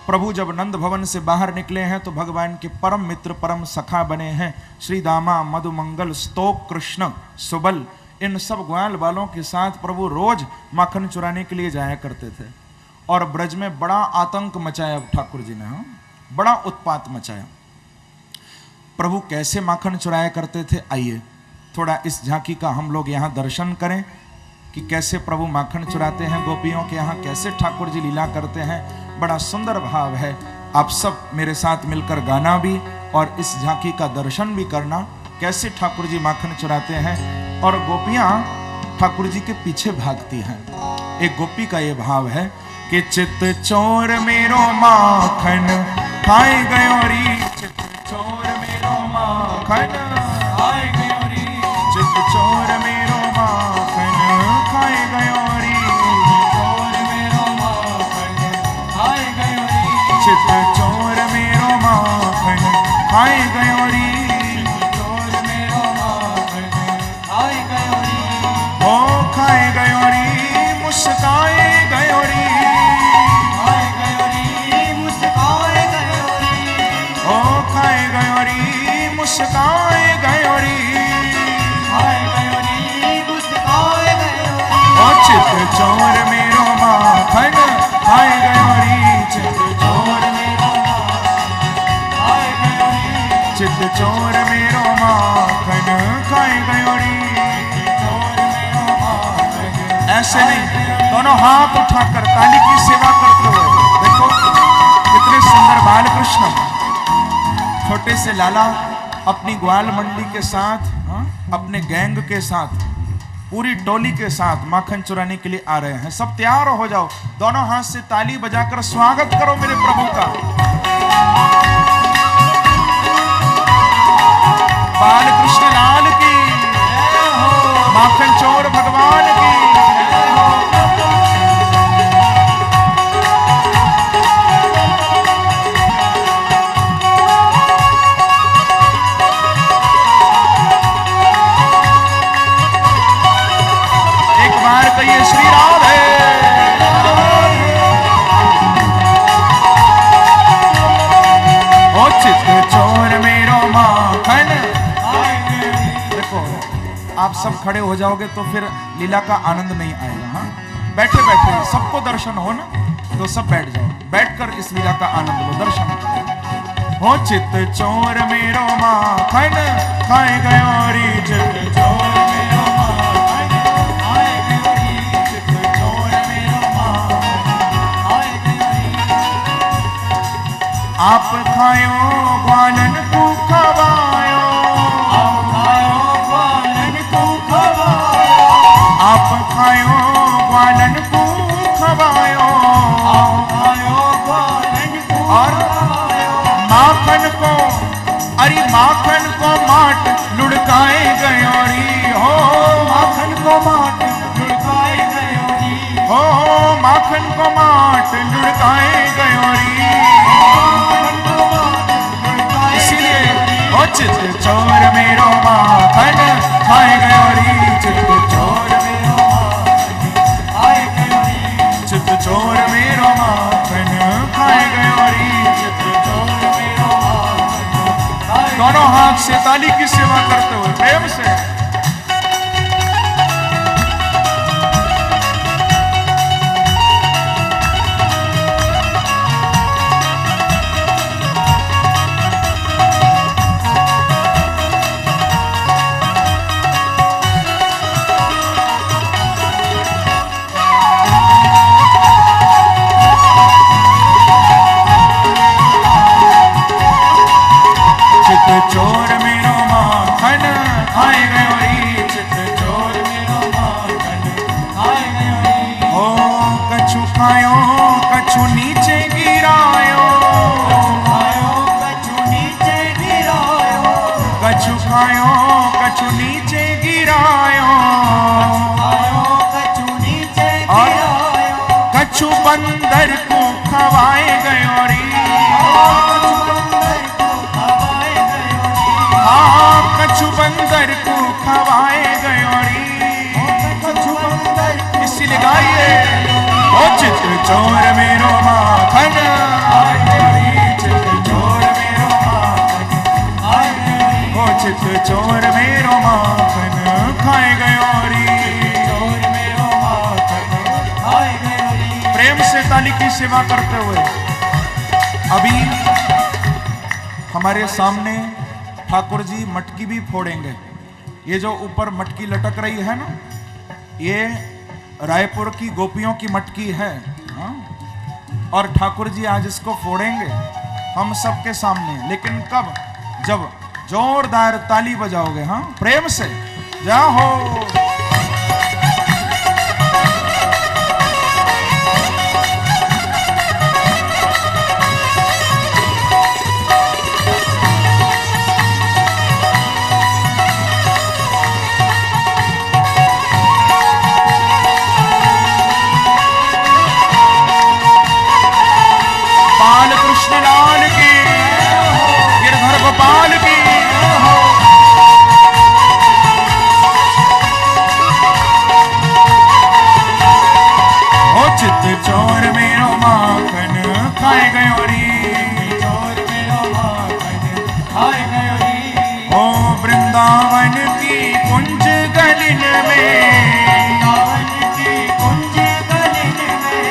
Speaker 1: प्रभु जब नंद भवन से बाहर निकले हैं तो भगवान के परम मित्र, परम सखा बने हैं श्री दामा, मधुमंगल, स्तोक, कृष्ण, सुबल, इन सब ग्वाल बालों के साथ प्रभु रोज माखन चुराने के लिए जाया करते थे। और ब्रज में बड़ा आतंक मचाया ठाकुर जी ने, बड़ा उत्पात मचाया। प्रभु कैसे माखन चुराया करते थे, आइए थोड़ा इस झांकी का हम लोग यहाँ दर्शन करें कि कैसे प्रभु माखन चुराते हैं गोपियों के यहाँ, कैसे ठाकुर जी लीला करते हैं। बड़ा सुंदर भाव है। आप सब मेरे साथ मिलकर गाना भी और इस झांकी का दर्शन भी करना, कैसे ठाकुर जी माखन चुराते हैं और गोपियां ठाकुर जी के पीछे भागती हैं। एक गोपी का ये भाव है कि चित चोर मेरो माखन खाए गयो री, चित चोर मेरो माखन खाए गयो री, चित चोर मेरो माखन खाए गयो री, चोर मेरो माखन खाए गयो री, चित चोर मेरो माखन खाए गयो री, चोर मेरो माखन खाए गयो री, ओ खाए गयो री, मुस्काए गयो री, खाए गयो री, मुस्काए गयो री, ओ खाए गयो री, मुस्काए गयो री, खाए गयो री, मुस्काए गयो री, ओ चित चोर मेरो माखन खाए गयो री, चित चोर मेरो माखन खाए गयो री, चित चोर मेरो माखन खाए गयो री, चोर मेरो माखन। ऐसे नहीं, दोनों हाथ उठाकर ताली की सेवा करते हुए देखो कितने सुंदर बाल कृष्ण, छोटे से लाला अपनी ग्वाल मंडी के साथ, अपने गैंग के साथ, पूरी टोली के साथ माखन चुराने के लिए आ रहे हैं। सब तैयार हो जाओ, दोनों हाथ से ताली बजाकर स्वागत करो मेरे प्रभु का। बाल कृष्ण लाल की, माखन चोर भगवान की। कहिए श्री राधे। ओ चित चोर मेरो माखन। देखो आप सब खड़े हो जाओगे तो फिर लीला का आनंद नहीं आएगा। हाँ, बैठे बैठे सबको दर्शन हो ना, तो सब बैठ जाओ, बैठकर इस लीला का आनंद लो, दर्शन करो। ओ चित चोर मेरो माखन खाए गयो री, चित चोर मेरो माखन खाए गयो री, चित चोर मेरो माखन खाए गयो री। आप खायो ग्वालन को खवायो, आप खायो ग्वालन को खवायो, आप खायो ग्वालन को खवायो, आप खायो ग्वालन को, और माखन को, अरे माखन को माट लुढ़काए गयो री, हो माखन को माट लुढ़काए गयो री, हो माखन को माट लुढ़काए गयो री। इसीलिए ओ चित चोर मेरो माखन खाए गयो री, चित चोर मेरो माखन खाए गयो री, चित चोर मेरो माखन खाए गयो री, चित चोर मेरो माखन। दोनों हाथ से ताली की सेवा करते हुए प्रेम से चोर मेरो माखन खाए गयो री, चित चोर मेरो माखन खाए गयो री। ओ कछु खायो कछु नीचे गिरायो, खायो कछु नीचे गिरायो, कछु खायो कछु नीचे गिरायो, खायो कछु नीचे गिरायो, कछु बंदर को खवाए गयो री, कछु बंदर को खवाए गयो री, कछु बंदर। इसीलिए गाइए ओ चित चोर मेरो माखन खाए गयो री, चित चोर मेरो माखन खाए गयो री, ओ चित चोर मेरो माखन खाए गयो री, चोर मेरो माखन खाए गयो री। प्रेम से ताली की सेवा करते हुए अभी हमारे सामने ठाकुर जी मटकी भी फोड़ेंगे। ये जो ऊपर मटकी लटक रही है ना, ये रायपुर की गोपियों की मटकी है। हाँ? और ठाकुर जी आज इसको फोड़ेंगे। हम सबके सामने, लेकिन कब? जब जोरदार ताली बजाओगे, हाँ, प्रेम से जय हो। कृष्ण लाल की, गिरधर गोपाल की। ओ चित चोर मेरो माखन खाए गयो री, चोर मेरो माखन खाए गयो री। ओ वृंदावन की कुंज गलिन में, वृंदावन की कुंज गलिन में,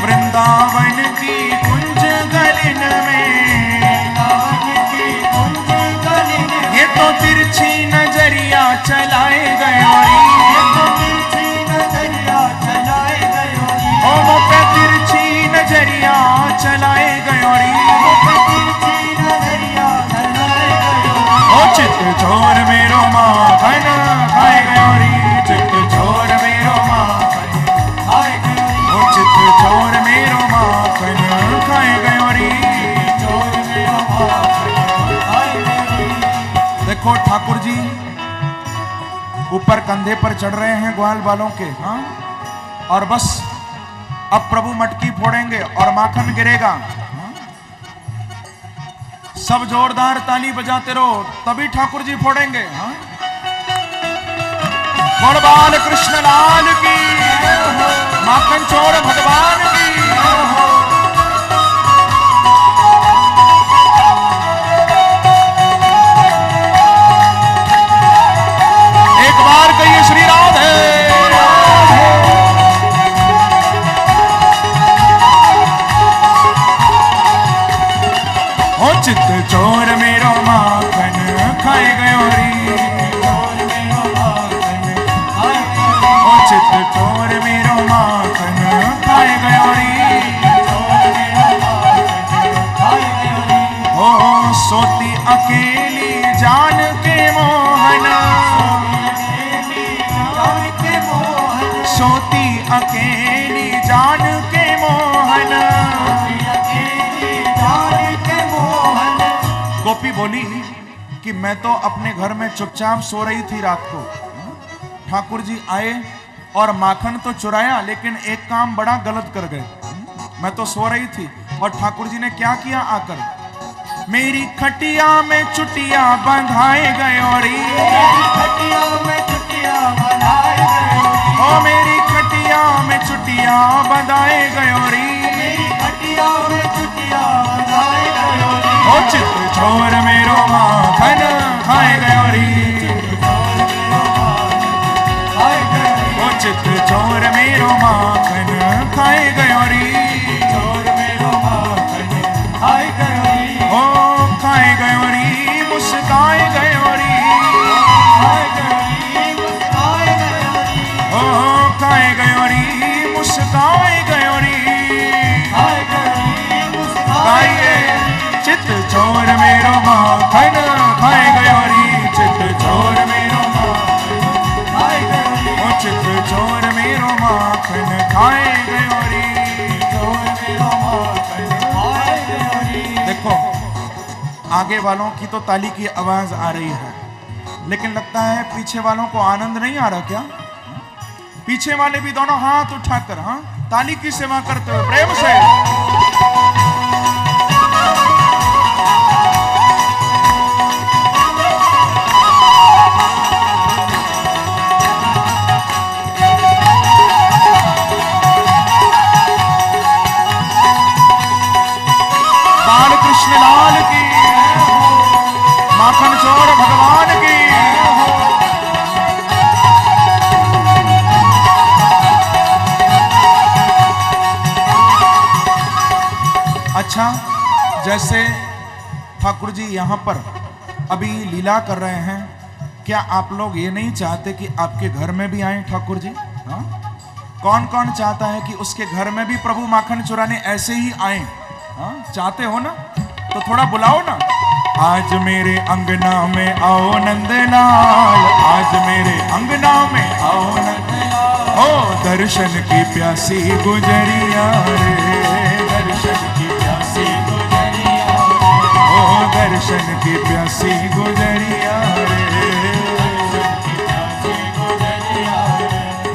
Speaker 1: वृंदावन की कुंज गलिन में, ये तो तिरछी नजरिया चलाए गयो री, ये तो तिरछी नजरिया चलाए गयो री। ओ मोपे तिरछी नजरिया चलाए गयो री, मोपे तिरछी नजरिया चलाए गयो री। ओ चित चोर मेरो माखन खाए गयो री, चित चोर मेरो माखन खाए गयो री। ओ चित चोर मेरो माखन खाए गयो री, चोर मेरो माखन खाए गयो री। देखो ठाकुर जी ऊपर कंधे पर चढ़ रहे हैं ग्वाल वालों के, हाँ, और बस अब प्रभु मटकी फोड़ेंगे और माखन गिरेगा, हाँ? सब जोरदार ताली बजाते रहो, तभी ठाकुर जी फोड़ेंगे, हाँ? बाल कृष्ण लाल की, माखन चोर भगवान की। एक बार कहिए श्री राधे। ओ चित चोर मेरो माखन खाए गयो री, चोर मेरो माखन खाए गयो री। ओ चित चोर मेरो माखन खाए गयो री, चोर मेरो माखन खाए गयो री। ओ सोती अकेली जान के मोहना, सोती अकेली जान के मोहन, गोपी बोली कि मैं तो अपने घर में चुपचाप सो रही थी रात को, ठाकुर जी आए और माखन तो चुराया, लेकिन एक काम बड़ा गलत कर गए। मैं तो सो रही थी और ठाकुर जी ने क्या किया आकर, मेरी खटिया में चुटिया बंधाए गयो री, मेरी खटिया में चुटिया बंधाए गयो री। ओ मेरी खटिया में चुटिया बंधाए गयो री, मेरी खटिया में चुटिया बंधाए गयो री। ओ चित चोर मेरो माखन खाए गयो री, ओ चित चोर मेरो माखन खाए गयो री, चोर मेरो माखन खाए गयो री। ओ खाए गयो री, मुस्काए गयो री, खाए गयो री, मुस्काए गयो री। ओ खाए गयो री, मुस्काए गयो री, खाए गयो री, मुस्काए गयो री। चित चोर मेरो माखन खाए गयो री, चित चोर मेरो माखन खाए गयो री। ओ चित चोर मेरो माखन खाए गयो री, चोर मेरो माखन खाए गयो री। देखो आगे वालों की तो ताली की आवाज आ रही है, लेकिन लगता है पीछे वालों को आनंद नहीं आ रहा क्या? पीछे वाले भी दोनों हाथ उठाकर, हाँ, ताली की सेवा करते हुए प्रेम से। बाल कृष्ण लाल की, माखन चोर भगवान की। अच्छा, जैसे ठाकुर जी यहाँ पर अभी लीला कर रहे हैं, क्या आप लोग ये नहीं चाहते कि आपके घर में भी आए ठाकुर जी? हाँ, कौन कौन चाहता है कि उसके घर में भी प्रभु माखन चुराने ऐसे ही आए? हाँ, चाहते हो ना? तो थोड़ा बुलाओ ना। आज मेरे अंगना में आओ नंदलाल, आज मेरे अंगना में आओ नंदलाल। ओ दर्शन की प्यासी गुजरिया रे, दर्शन की प्यासी गुजरिया। ओ दर्शन की प्यासी गुजरिया रे,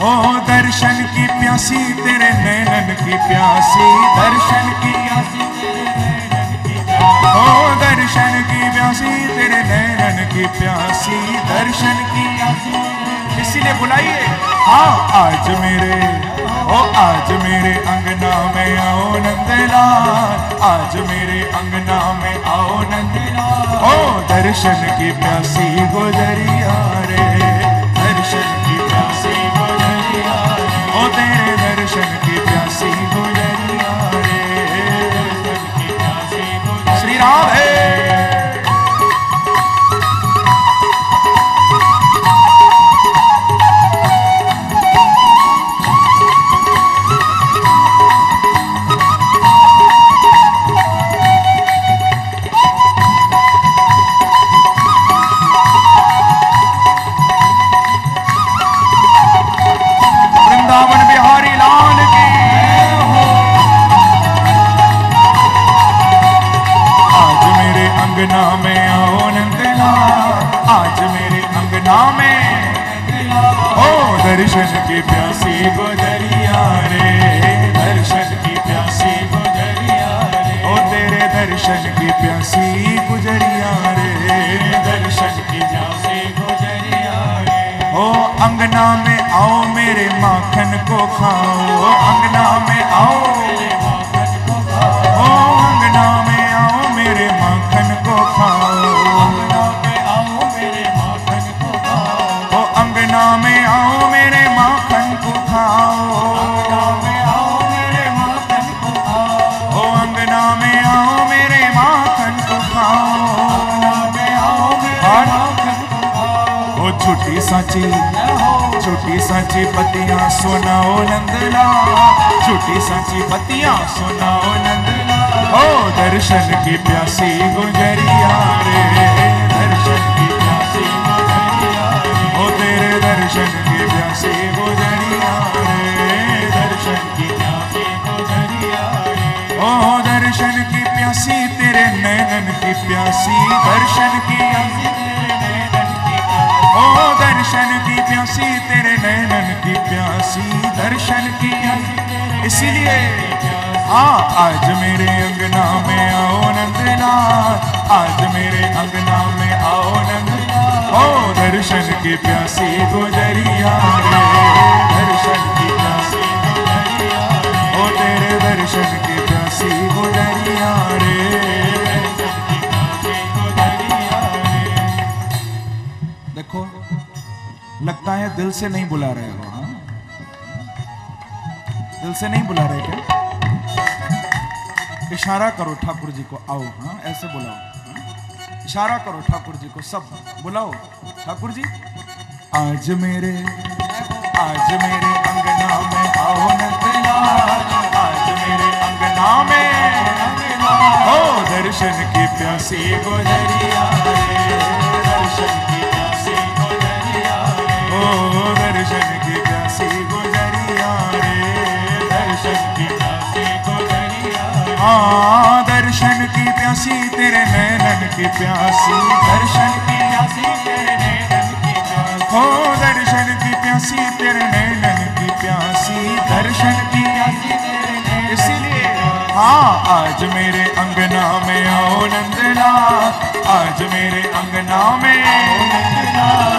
Speaker 1: ओ दर्शन की प्यासी तेरे नैनन की प्यासी, दर्शन की प्यासी तेरे नैनन की प्यासी। ओ दर्शन की प्यासी तेरे नैनन की प्यासी, दर्शन की प्यासी। इसीलिए बुलाइए। हाँ आज मेरे, ओ आज मेरे अंगना में आओ नंदलाल, आज मेरे अंगना में आओ नंदलाल। ओ दर्शन की प्यासी गुजरिया रे, दर्शन की प्यासी गुजरिया। ओ तेरे दर्शन की प्यासी गुजरिया रे, दर्शन की प्यासी गुजरिया। श्री राधे। अंगना में आओ नंदलाल, आज मेरे अंगना में। ओ दर्शन की प्यासी गुजरिया रे, दर्शन की प्यासी गुजरिया रे। ओ तेरे दर्शन की प्यासी गुजरिया रे, दर्शन की प्यासी गुजरिया रे। ओ अंगना में आओ मेरे माखन को खाओ, ओ अंगना में आओ मेरे माखन को खाओ। ओ अंगना में आओ मेरे माखन को खाओ, अंगना में आओ मेरे माखन को खाओ। ओ अंगना में आओ मेरे माखन को खाओ, अंगना में आओ मेरे माखन को खाओ। ओ अंगना में आओ मेरे माखन को खाओ, अंगना में आओ मेरे माखन को खाओ। ओ छुट्टी साची, छुट्टी साची पतियां सुनाओ नंदलाल, छुट्टी साची पतियां सुनाओ नंदलाल। ओ दर्शन की प्यासी गुजरिया रे, दर्शन की प्यासी गुजरिया रे। ओ तेरे दर्शन की प्यासी गुजरिया रे, दर्शन की प्यासी गुजरिया रे। ओ दर्शन की प्यासी तेरे नैनन की प्यासी, दर्शन की प्यासी तेरे नैनन की प्यासी। ओ दर्शन की प्यासी तेरे नैनन की प्यासी, दर्शन की प्यासी। इसीलिए आज मेरे अंगना में आओ नंदलाल, आज मेरे अंगना में आओ नंदलाल। ओ दर्शन की प्यासी गुजरिया रे, दर्शन की प्यासी गुजरिया रे। ओ तेरे दर्शन की प्यासी गुजरिया रे, दर्शन की प्यासी गुजरिया रे। देखो लगता है दिल से नहीं बुला रहे हो। हाँ दिल से नहीं बुला रहे क्या? इशारा करो ठाकुर जी को आओ। हाँ ऐसे बुलाओ, इशारा करो ठाकुर जी को, सब बुलाओ ठाकुर जी। आज मेरे अंगना में आओ नंदलाल, आज मेरे अंगना में। ओ दर्शन की प्यासी गुजरिया रे, दर्शन की प्यासी गुजरिया रे। ओ दर्शन की प्यासी गुजरिया रे, दर्शन की प्यासी गुजरिया। हाँ दर्शन की प्यासी तेरे नैनन की प्यासी, दर्शन की प्यासी तेरे नैनन की प्यासी। हो दर्शन की प्यासी तेरे नैनन की प्यासी, दर्शन की प्यासी तेरे नैनन। इसीलिए हाँ आज मेरे अंगना में आओ नंदलाल, आज मेरे अंगना में।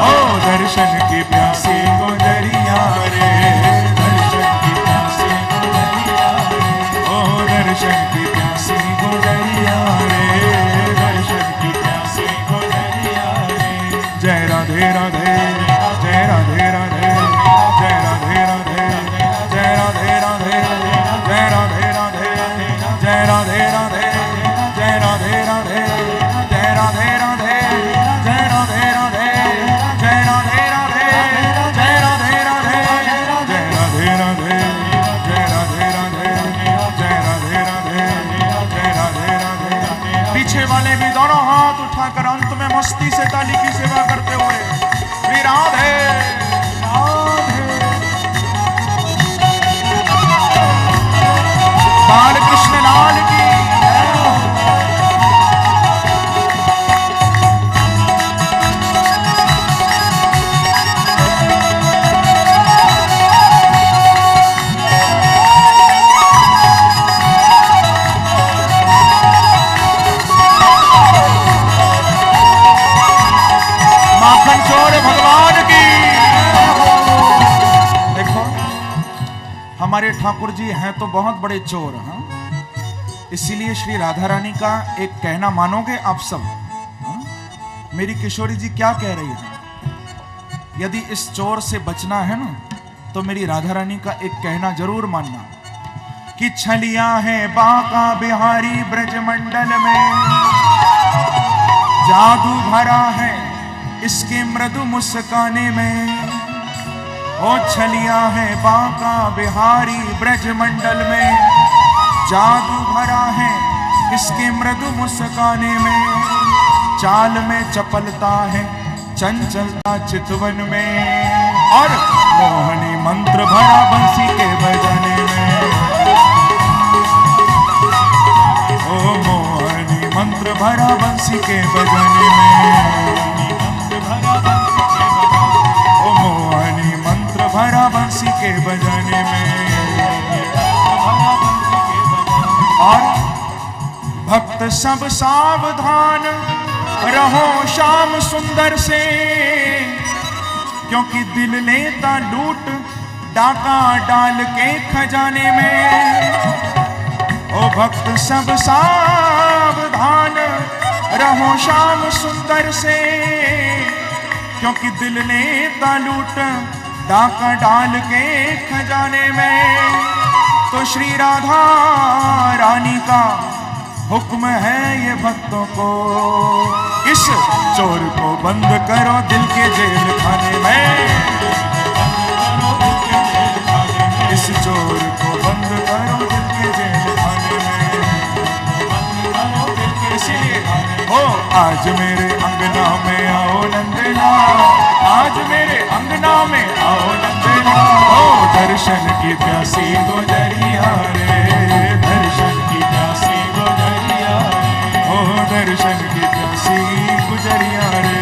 Speaker 1: ओ दर्शन की प्यासी गुजरिया रे, दर्शन की प्यासी गुजरिया रे। ओ दर्शन की प्यासी गुजरिया रे, दर्शन की प्यासी गुजरिया रे। जय राधे राधे, जय राधे राधे, जय राधे राधे, जय राधे राधे, जय राधे राधे, जय राधे राधे, जय राधे राधे, जय राधे राधे, जय राधे राधे, जय राधे राधे। हमारे ठाकुर जी हैं तो बहुत बड़े चोर। हाँ, इसीलिए श्री राधा रानी का एक कहना मानोगे आप सब? हाँ? मेरी किशोरी जी क्या कह रही है? यदि इस चोर से बचना है ना, तो मेरी राधा रानी का एक कहना जरूर मानना कि छलिया है बांका बिहारी ब्रजमंडल में, जादू भरा है इसके मृदु मुस्काने में। ओ छलिया है बांका बिहारी ब्रजमंडल में, जादू भरा है इसके मृदु मुस्काने में। चाल में चपलता है चंचलता चितवन में, और मोहनी मंत्र भरा बंसी के बजाने में। ओ मोहनी मंत्र भरा बंसी के बजाने में। ओ मोहनी मंत्र भरा बंसी के बजाने में। और भक्त सब सावधान रहो श्याम सुंदर से, क्योंकि दिल लेता लूट डाका डाल के खजाने में। ओ भक्त सब सावधान रहो श्याम सुंदर से, क्योंकि दिल लेता लूट डाका डाल के खजाने में। तो श्री राधा रानी का हुक्म है ये भक्तों को, इस चोर को बंद करो दिल के जेल खाने में। इस चोर को बंद करो दिल के जेल खाने में। इसीलिए हो आज मेरे अंगना में आओ नंदना, आज मेरे अंगना में आओ नंदना। ओ दर्शन की प्यासी गुजरिया रे, दर्शन की प्यासी गुजरिया रे। ओ दर्शन की प्यासी गुजरिया रे,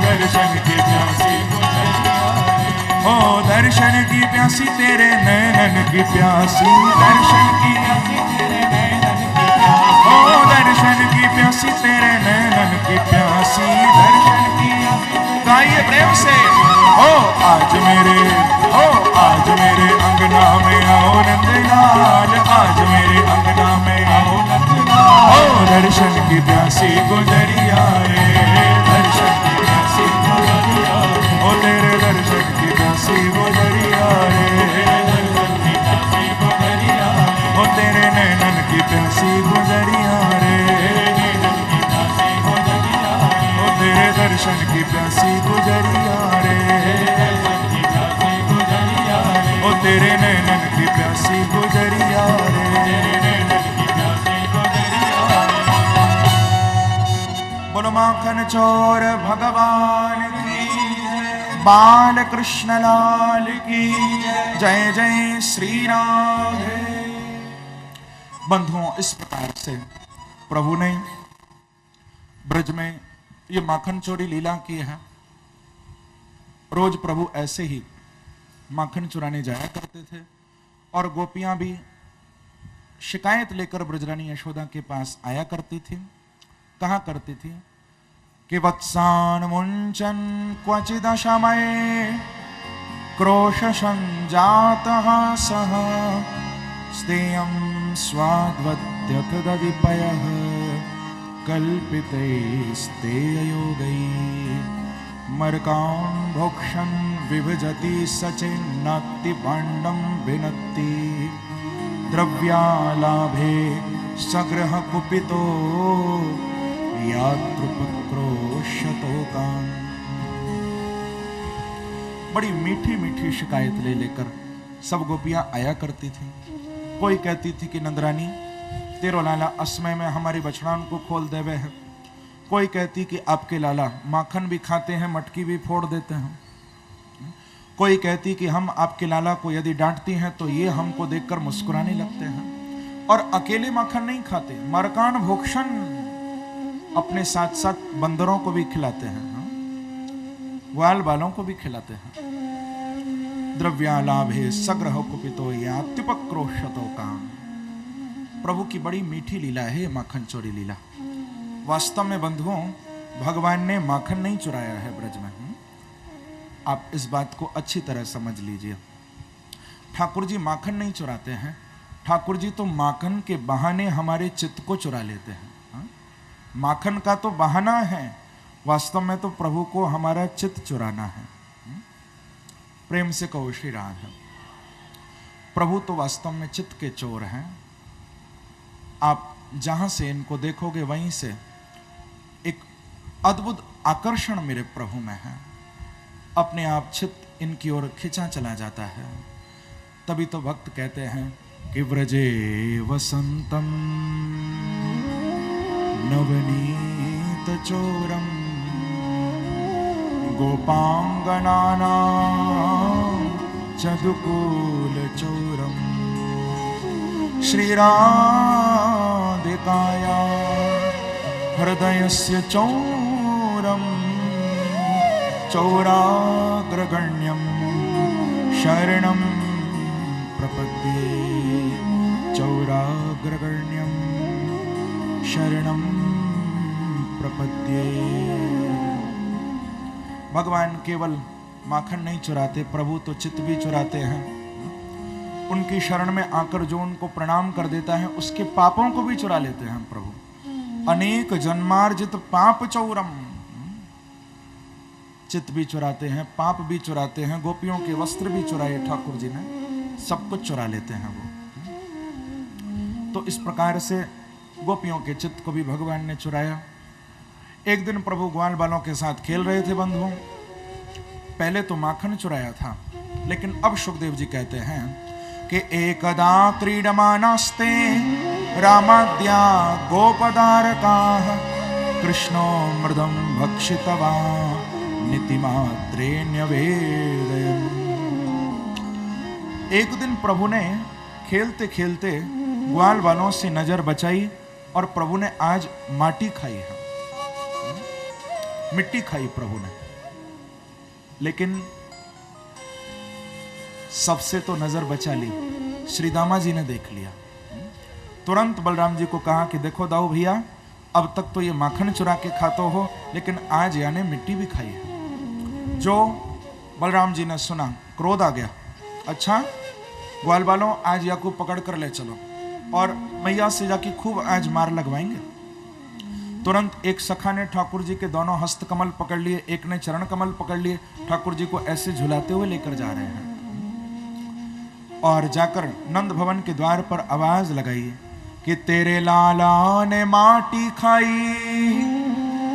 Speaker 1: दर्शन की प्यासी गुजरिया रे। ओ दर्शन की प्यासी तेरे नैनन की प्यासी, दर्शन की प्यासी तेरे नैनन की प्यासी। ओ दर्शन की प्यासी तेरे नैनन की प्यासी, दर्शन की गाइए प्रेम से। ओ आज मेरे अंगना में आओ नंदलाल, आज मेरे अंगना में आओ नंदलाल। ओ दर्शन की प्यासी गुजरिया रे, दर्शन की प्यासी गुजरिया। ओ तेरे दर्शन की प्यासी गुजरिया रे, दर्शन की प्यासी गुजरिया। ओ तेरे नैनन की प्यासी गुजरिया रे, नैनन की प्यासी गुजरिया। ओ तेरे दर्शन की प्यासी गुजरिया रे, दर्शन की प्यासी गुजरिया रे। ओ तेरे नैनन की प्यासी गुजरिया रे, तेरे नैनन की प्यासी गुजरिया रे। बोलो माखन चोर भगवान की जय, बाल कृष्ण लाल की जय, जय श्री राधे। बंधुओं, इस प्रकार से प्रभु ने ब्रज में ये माखन चोरी लीला की है। रोज प्रभु ऐसे ही माखन चुराने जाया करते थे, और गोपियां भी शिकायत लेकर ब्रजरानी यशोदा के पास आया करती थी। कहा करती थी कि वत्सान मुंचन क्वचिदशमय क्रोश संजातः सह स्तेयं स्वाद्वत्यथ दधिपयः कल्पितैस्तेययोगैः। मर्कान् भोक्षन् विभजति सचिन्नाति पाण्डं विनत्ति, द्रव्यालाभे सग्रह कुपितो यात्रुपक्रोशतो कान्। बड़ी मीठी मीठी शिकायत ले लेकर सब गोपियां आया करती थी। कोई कहती थी कि नंदरानी तेरो लाला असमय में हमारी बछड़ान को खोल देवे है। कोई कहती कि आपके लाला माखन भी खाते हैं, मटकी भी फोड़ देते हैं। कोई कहती कि हम आपके लाला को यदि डांटती हैं तो ये हमको देखकर मुस्कुराने लगते हैं, और अकेले माखन नहीं खाते, मरकान भोक्षण अपने साथ साथ बंदरों को भी खिलाते हैं, ग्वाल बालों को भी खिलाते हैं। द्रव्यालाभे सग्रह कुपितो यात्युपक्रोशतो काम। प्रभु की बड़ी मीठी लीला है माखन चोरी लीला। वास्तव में बंधुओं, भगवान ने माखन नहीं चुराया है ब्रज में। आप इस बात को अच्छी तरह समझ लीजिए। ठाकुर जी माखन नहीं चुराते हैं, ठाकुर जी तो माखन के बहाने हमारे चित्त को चुरा लेते हैं। हाँ? माखन का तो बहाना है, वास्तव में तो प्रभु को हमारा चित्त चुराना है। प्रेम से कहो श्री राधा। प्रभु तो वास्तव में चित्त के चोर हैं। आप जहां से इनको देखोगे वहीं से एक अद्भुत आकर्षण मेरे प्रभु में है, अपने आप चित्त इनकी ओर खिंचा चला जाता है। तभी तो भक्त कहते हैं कि व्रजे वसंतम नवनीत चोरम गोपांगनाना चदुकूल चोरम श्रीराधिकाया हृदयस्य चौरम चौराग्रगण्यं शरणं प्रपद्ये चौराग्रगण्यं शरणं प्रपद्ये। भगवान केवल माखन नहीं चुराते, प्रभु तो चित्त भी चुराते हैं। उनकी शरण में आकर जो उनको प्रणाम कर देता है उसके पापों को भी चुरा लेते हैं प्रभु। अनेक जन्मार्जित पाप चौरम, चित्त भी चुराते हैं, पाप भी चुराते हैं, गोपियों के वस्त्र भी चुराए ठाकुर जी ने, सब कुछ चुरा लेते हैं वो। तो इस प्रकार से गोपियों के चित्त को भी भगवान ने चुराया। एक दिन प्रभु ग्वाल बालों के साथ खेल रहे थे बंधुओं। पहले तो माखन चुराया था, लेकिन अब सुखदेव जी कहते हैं कि एकदा क्रीडमानास्ते रामाद्या गोपदारकाः कृष्णो मृदं भक्षितवान् नीतिमात्रे न्यवेदयन्। एक दिन प्रभु ने खेलते खेलते ग्वाल बालों से नजर बचाई और प्रभु ने आज माटी खाई है, मिट्टी खाई प्रभु ने। लेकिन सबसे तो नजर बचा ली, श्री दामा जी ने देख लिया। तुरंत बलराम जी को कहा कि देखो दाऊ भैया, अब तक तो ये माखन चुरा के खाते हो, लेकिन आज यानी मिट्टी भी खाई है। जो बलराम जी ने सुना, क्रोध आ गया। अच्छा ग्वाल बालों, आज या को पकड़ कर ले चलो और मैया से जाके खूब आज मार लगवाएंगे। तुरंत एक सखा ने ठाकुर जी के दोनों हस्त कमल पकड़ लिए, एक ने चरण कमल पकड़ लिए, ठाकुर जी को ऐसे झुलाते हुए लेकर जा रहे हैं और जाकर नंद भवन के द्वार पर आवाज लगाई कि तेरे लाला ने माटी खाई,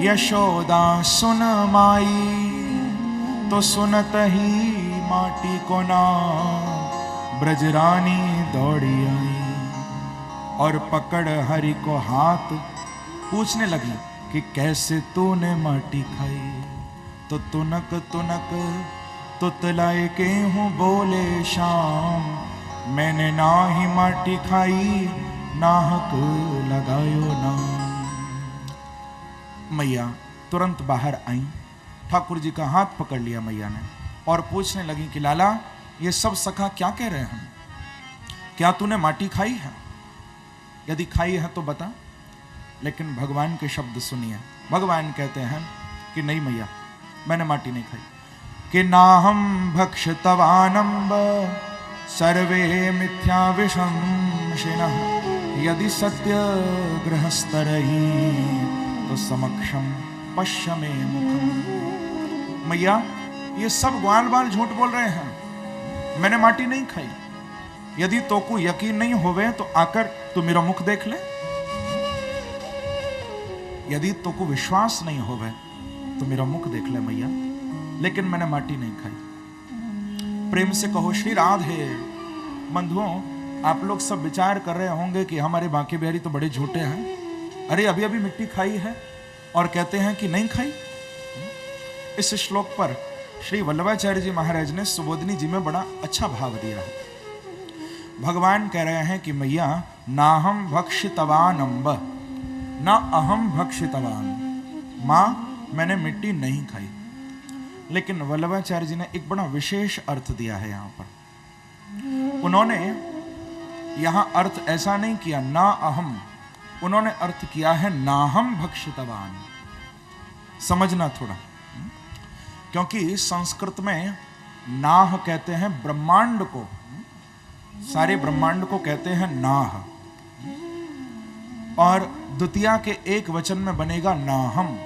Speaker 1: यशोदा सुन माई, तो सुनत ही माटी को ना ब्रजरानी दौड़ी आई और पकड़ हरि को हाथ पूछने लगी कि कैसे तूने माटी खाई। तो तुनक तुनक तुतलाए के हूँ बोले शाम, मैंने ना ही माटी खाई नाहक लगायो नाम। मैया तुरंत बाहर आई, ठाकुर जी का हाथ पकड़ लिया मैया ने और पूछने लगी कि लाला ये सब सखा क्या कह रहे हैं, क्या तूने माटी खाई है? यदि खाई है तो बता। लेकिन भगवान के शब्द सुनिए, भगवान कहते हैं कि नहीं मैया, मैंने माटी नहीं खाई। कि नाहम भक्षतवानम्ब सर्वे मिथ्या विशंसिनः, यदि सत्य गृहस्थरहि तो समक्षम पश्य मे मुखम। मैया ये सब ग्वाल बाल झूठ बोल रहे हैं, मैंने माटी नहीं खाई। यदि तो को यकीन नहीं होवे तो आकर तू मेरा मुख देख ले। यदि तो को विश्वास नहीं होवे तो मेरा मुख देख ले मैया, लेकिन मैंने माटी नहीं खाई। प्रेम से कहो श्री राधे। बंधुओं, आप लोग सब विचार कर रहे होंगे कि हमारे बांके बिहारी तो बड़े झूठे हैं। अरे अभी अभी मिट्टी खाई है और कहते हैं कि नहीं खाई। इस श्लोक पर श्री वल्लभाचार्य जी महाराज ने सुबोधनी जी में बड़ा अच्छा भाव दिया है। भगवान कह रहे हैं कि मैया नाहम भक्षितवान अम्ब, ना अहम भक्षितवान। मां मैंने मिट्टी नहीं खाई। लेकिन वल्लभाचार्य जी ने एक बड़ा विशेष अर्थ दिया है यहां पर। उन्होंने यहां अर्थ ऐसा नहीं किया ना अहम, उन्होंने अर्थ किया है नाहम भक्षितवान। समझना थोड़ा, क्योंकि संस्कृत में नाह कहते हैं ब्रह्मांड को सारे ब्रह्मांड को कहते हैं नाह, और द्वितीया के एक वचन में बनेगा नाहम।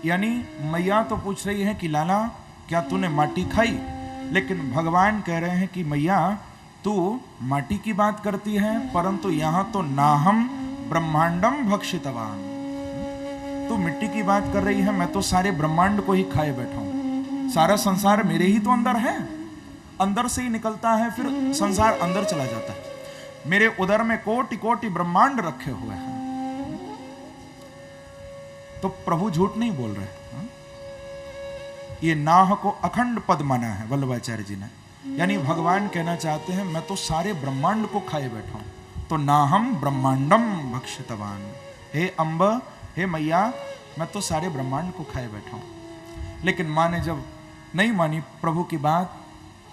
Speaker 1: यानी मैया तो पूछ रही है कि लाला क्या तूने माटी खाई, लेकिन भगवान कह रहे हैं कि मैया तू माटी की बात करती है, परंतु यहां तो नाहम ब्रह्मांडम भक्षितवान, तू मिट्टी की बात कर रही है, मैं तो सारे ब्रह्मांड को ही खाए बैठा हूं। सारा संसार मेरे ही तो अंदर है, अंदर से ही निकलता है, फिर संसार अंदर चला जाता है। मेरे उदर में कोटि कोटि ब्रह्मांड रखे हुए हैं। तो प्रभु झूठ नहीं बोल रहे। ये नाह को अखंड पद माना है वल्लभाचार्य जी ने, यानी भगवान कहना चाहते हैं मैं तो सारे ब्रह्मांड को खाए बैठा हूं। तो नाहम ब्रह्मांडम भक्षितवान, हे अम्ब, हे मैया, मैं तो सारे ब्रह्मांड को खाए बैठा हूं। लेकिन माँ ने जब नहीं मानी प्रभु की बात,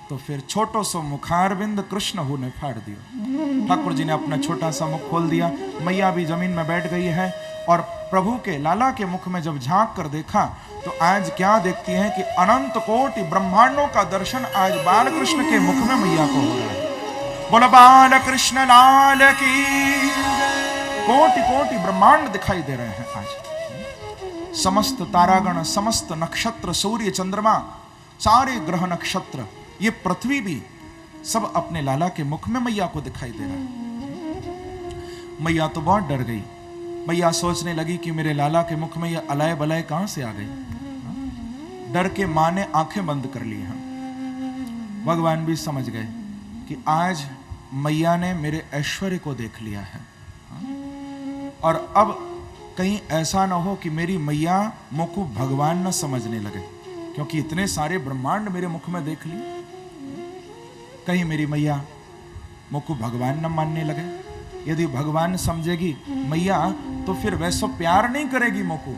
Speaker 1: तो फिर छोटो सो मुखारविंद कृष्ण हु ने फाड़ दिया। ठाकुर जी ने अपना छोटा सा मुख खोल दिया, मैया भी जमीन में बैठ गई है, और प्रभु के लाला के मुख में जब झांक कर देखा तो आज क्या देखती हैं कि अनंत कोटि ब्रह्मांडों का दर्शन आज बाल कृष्ण के मुख में मैया को हो रहा है। बोला बाल कृष्ण लाल की। कोटि कोटि ब्रह्मांड दिखाई दे रहे हैं आज। समस्त तारागण, समस्त नक्षत्र, सूर्य चंद्रमा, सारे ग्रह नक्षत्र, ये पृथ्वी भी सब अपने लाला के मुख में मैया को दिखाई दे रहा है। मैया तो बहुत डर गई। मैया सोचने लगी कि मेरे लाला के मुख में ये अलाय बलाय कहां से आ गई। डर के मां ने आंखें बंद कर ली हैं। भगवान भी समझ गए कि आज मैया ने मेरे ऐश्वर्य को देख लिया है, और अब कहीं ऐसा ना हो कि मेरी मैया मुख को भगवान न समझने लगे, क्योंकि इतने सारे ब्रह्मांड मेरे मुख में देख लिए। कहीं मेरी मैया मुख को भगवान न मानने लगे। यदि भगवान समझेगी मैया तो फिर वैसा प्यार नहीं करेगी मोको,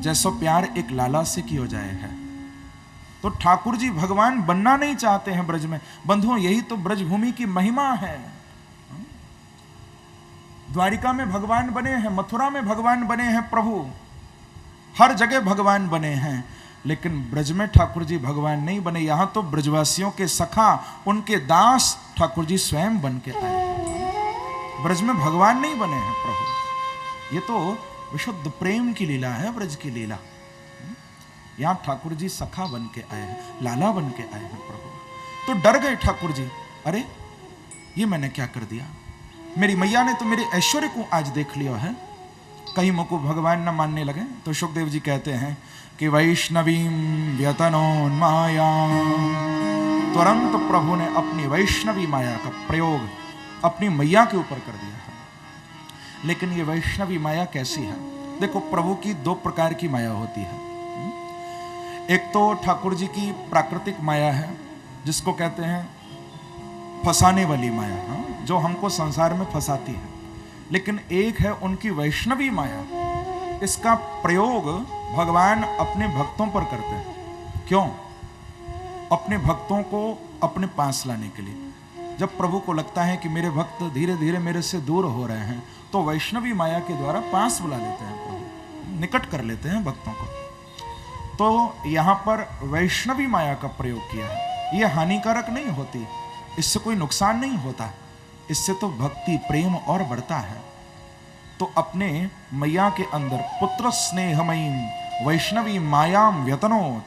Speaker 1: जैसा प्यार एक लाला से किया जाए है। तो ठाकुर जी भगवान बनना नहीं चाहते हैं ब्रज में। बंधुओं, यही तो ब्रजभूमि की महिमा है। द्वारिका में भगवान बने हैं, मथुरा में भगवान बने हैं, प्रभु हर जगह भगवान बने हैं, लेकिन ब्रज में ठाकुर जी भगवान नहीं बने। यहां तो ब्रजवासियों के सखा, उनके दास ठाकुर जी स्वयं बन के आए। ब्रज में भगवान नहीं बने हैं प्रभु। ये तो विशुद्ध प्रेम की लीला है, ब्रज की लीला। यहां ठाकुर जी सखा बन के आए हैं, लाला बन के आए हैं प्रभु। तो डर गए ठाकुर जी, अरे ये मैंने क्या कर दिया। मेरी मैया ने तो मेरे ऐश्वर्य को आज देख लिया है, कहीं मुझको भगवान न मानने लगे। तो सुखदेव जी कहते हैं कि वैष्णवीम व्यतनोन्माया, तुरंत प्रभु ने अपनी वैष्णवी माया का प्रयोग अपनी मैया के ऊपर कर दिया है। लेकिन ये वैष्णवी माया कैसी है? देखो, प्रभु की दो प्रकार की माया होती है। एक तो ठाकुर जी की प्राकृतिक माया है, जिसको कहते हैं फंसाने वाली माया, जो हमको संसार में फंसाती है। लेकिन एक है उनकी वैष्णवी माया। इसका प्रयोग भगवान अपने भक्तों पर करते हैं। क्यों? अपने भक्तों को अपने पास लाने के लिए। जब प्रभु को लगता है कि मेरे भक्त धीरे धीरे मेरे से दूर हो रहे हैं, तो वैष्णवी माया के द्वारा पास बुला लेते हैं, प्रभु निकट कर लेते हैं भक्तों को। तो यहां पर वैष्णवी माया का प्रयोग किया है। यह हानिकारक नहीं होती, इससे कोई नुकसान नहीं होता, इससे तो भक्ति प्रेम और बढ़ता है। तो अपने मैया के अंदर पुत्र स्नेहमयी वैष्णवी मायाम व्यतनोत,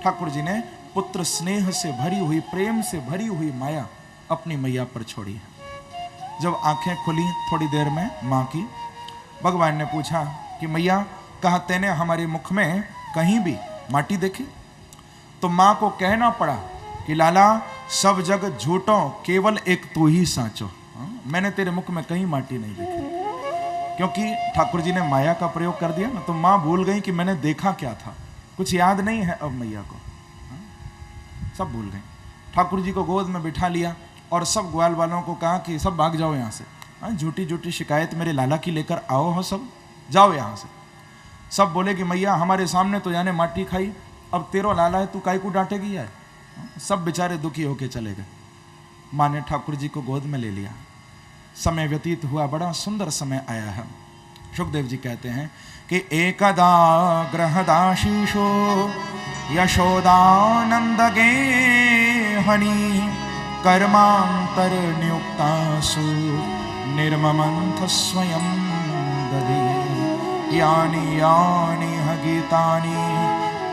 Speaker 1: ठाकुर जी ने पुत्र स्नेह से भरी हुई, प्रेम से भरी हुई माया अपनी मैया पर छोड़ी है। जब आंखें खुली थोड़ी देर में मां की, भगवान ने पूछा कि मैया, कहा तेने हमारे मुख में कहीं भी माटी देखी? तो मां को कहना पड़ा कि लाला, सब जग झूठों, केवल एक तू ही साचो। मैंने तेरे मुख में कहीं माटी नहीं देखी। क्योंकि ठाकुर जी ने माया का प्रयोग कर दिया ना, तो मां भूल गई कि मैंने देखा क्या था। कुछ याद नहीं है अब मैया को, सब भूल गई। ठाकुर जी को गोद में बिठा लिया और सब ग्वाल वालों को कहा कि सब भाग जाओ यहाँ से, झूठी झूठी शिकायत मेरे लाला की लेकर आओ हो, सब जाओ यहाँ से। सब बोले कि मैया, हमारे सामने तो याने माटी खाई, अब तेरो लाला है, तू काई को डांटेगी यार। सब बेचारे दुखी होके चले गए। माँ ने ठाकुर जी को गोद में ले लिया। समय व्यतीत हुआ, बड़ा सुंदर समय आया है। सुखदेव जी कहते हैं कि एकदा गृहदाशीशो यशोदानंद गे हनी कर्मांतर नियुक्तासु निर्ममंथ स्वयं दधि यानि यानि ह गीतानि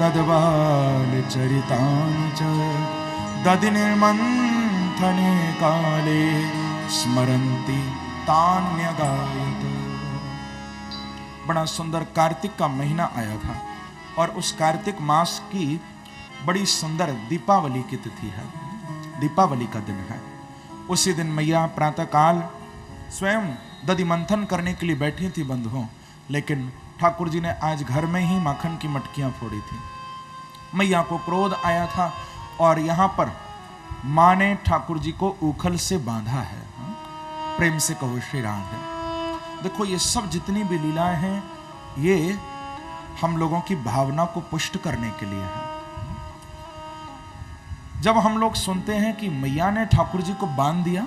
Speaker 1: तद्बाल चरितानि च दधि निर्मंथने काले स्मरन्ति तान्यगायत। बड़ा सुंदर कार्तिक का महीना आया था और उस कार्तिक मास की बड़ी सुंदर दीपावली की तिथि है, दीपावली का दिन है। उसी दिन मैया प्रातःकाल स्वयं दधि मंथन करने के लिए बैठी थी बंधुओं, लेकिन ठाकुर जी ने आज घर में ही माखन की मटकियां फोड़ी थी। मैया को क्रोध आया था और यहाँ पर माँ ने ठाकुर जी को ऊखल से बांधा है। प्रेम से कहो श्री राधे। देखो ये सब जितनी भी लीलाएं हैं ये हम लोगों की भावना को पुष्ट करने के लिए है। जब हम लोग सुनते हैं कि मैया ने ठाकुर जी को बांध दिया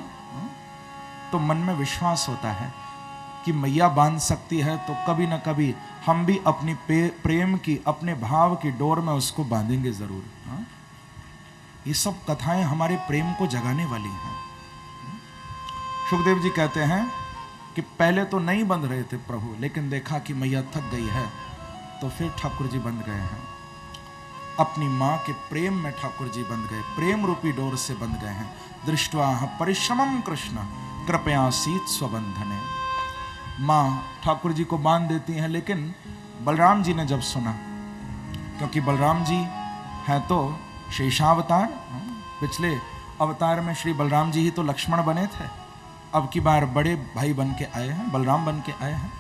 Speaker 1: तो मन में विश्वास होता है कि मैया बांध सकती है तो कभी ना कभी हम भी अपनी प्रेम की, अपने भाव की डोर में उसको बांधेंगे जरूर। ये सब कथाएं हमारे प्रेम को जगाने वाली हैं। सुखदेव जी कहते हैं कि पहले तो नहीं बंध रहे थे प्रभु, लेकिन देखा कि मैया थक गई है तो फिर ठाकुर जी बंध गए हैं। अपनी माँ के प्रेम में ठाकुर जी बंध गए, प्रेम रूपी डोर से बंध गए हैं। दृष्ट्वा परिश्रमम कृष्ण कृपयासीत स्वबंधने। माँ ठाकुर जी को बांध देती हैं, लेकिन बलराम जी ने जब सुना, क्योंकि बलराम जी हैं तो शेषावतार, पिछले अवतार में श्री बलराम जी ही तो लक्ष्मण बने थे, अब की बार बड़े भाई बन के आए हैं, बलराम बन के आए हैं।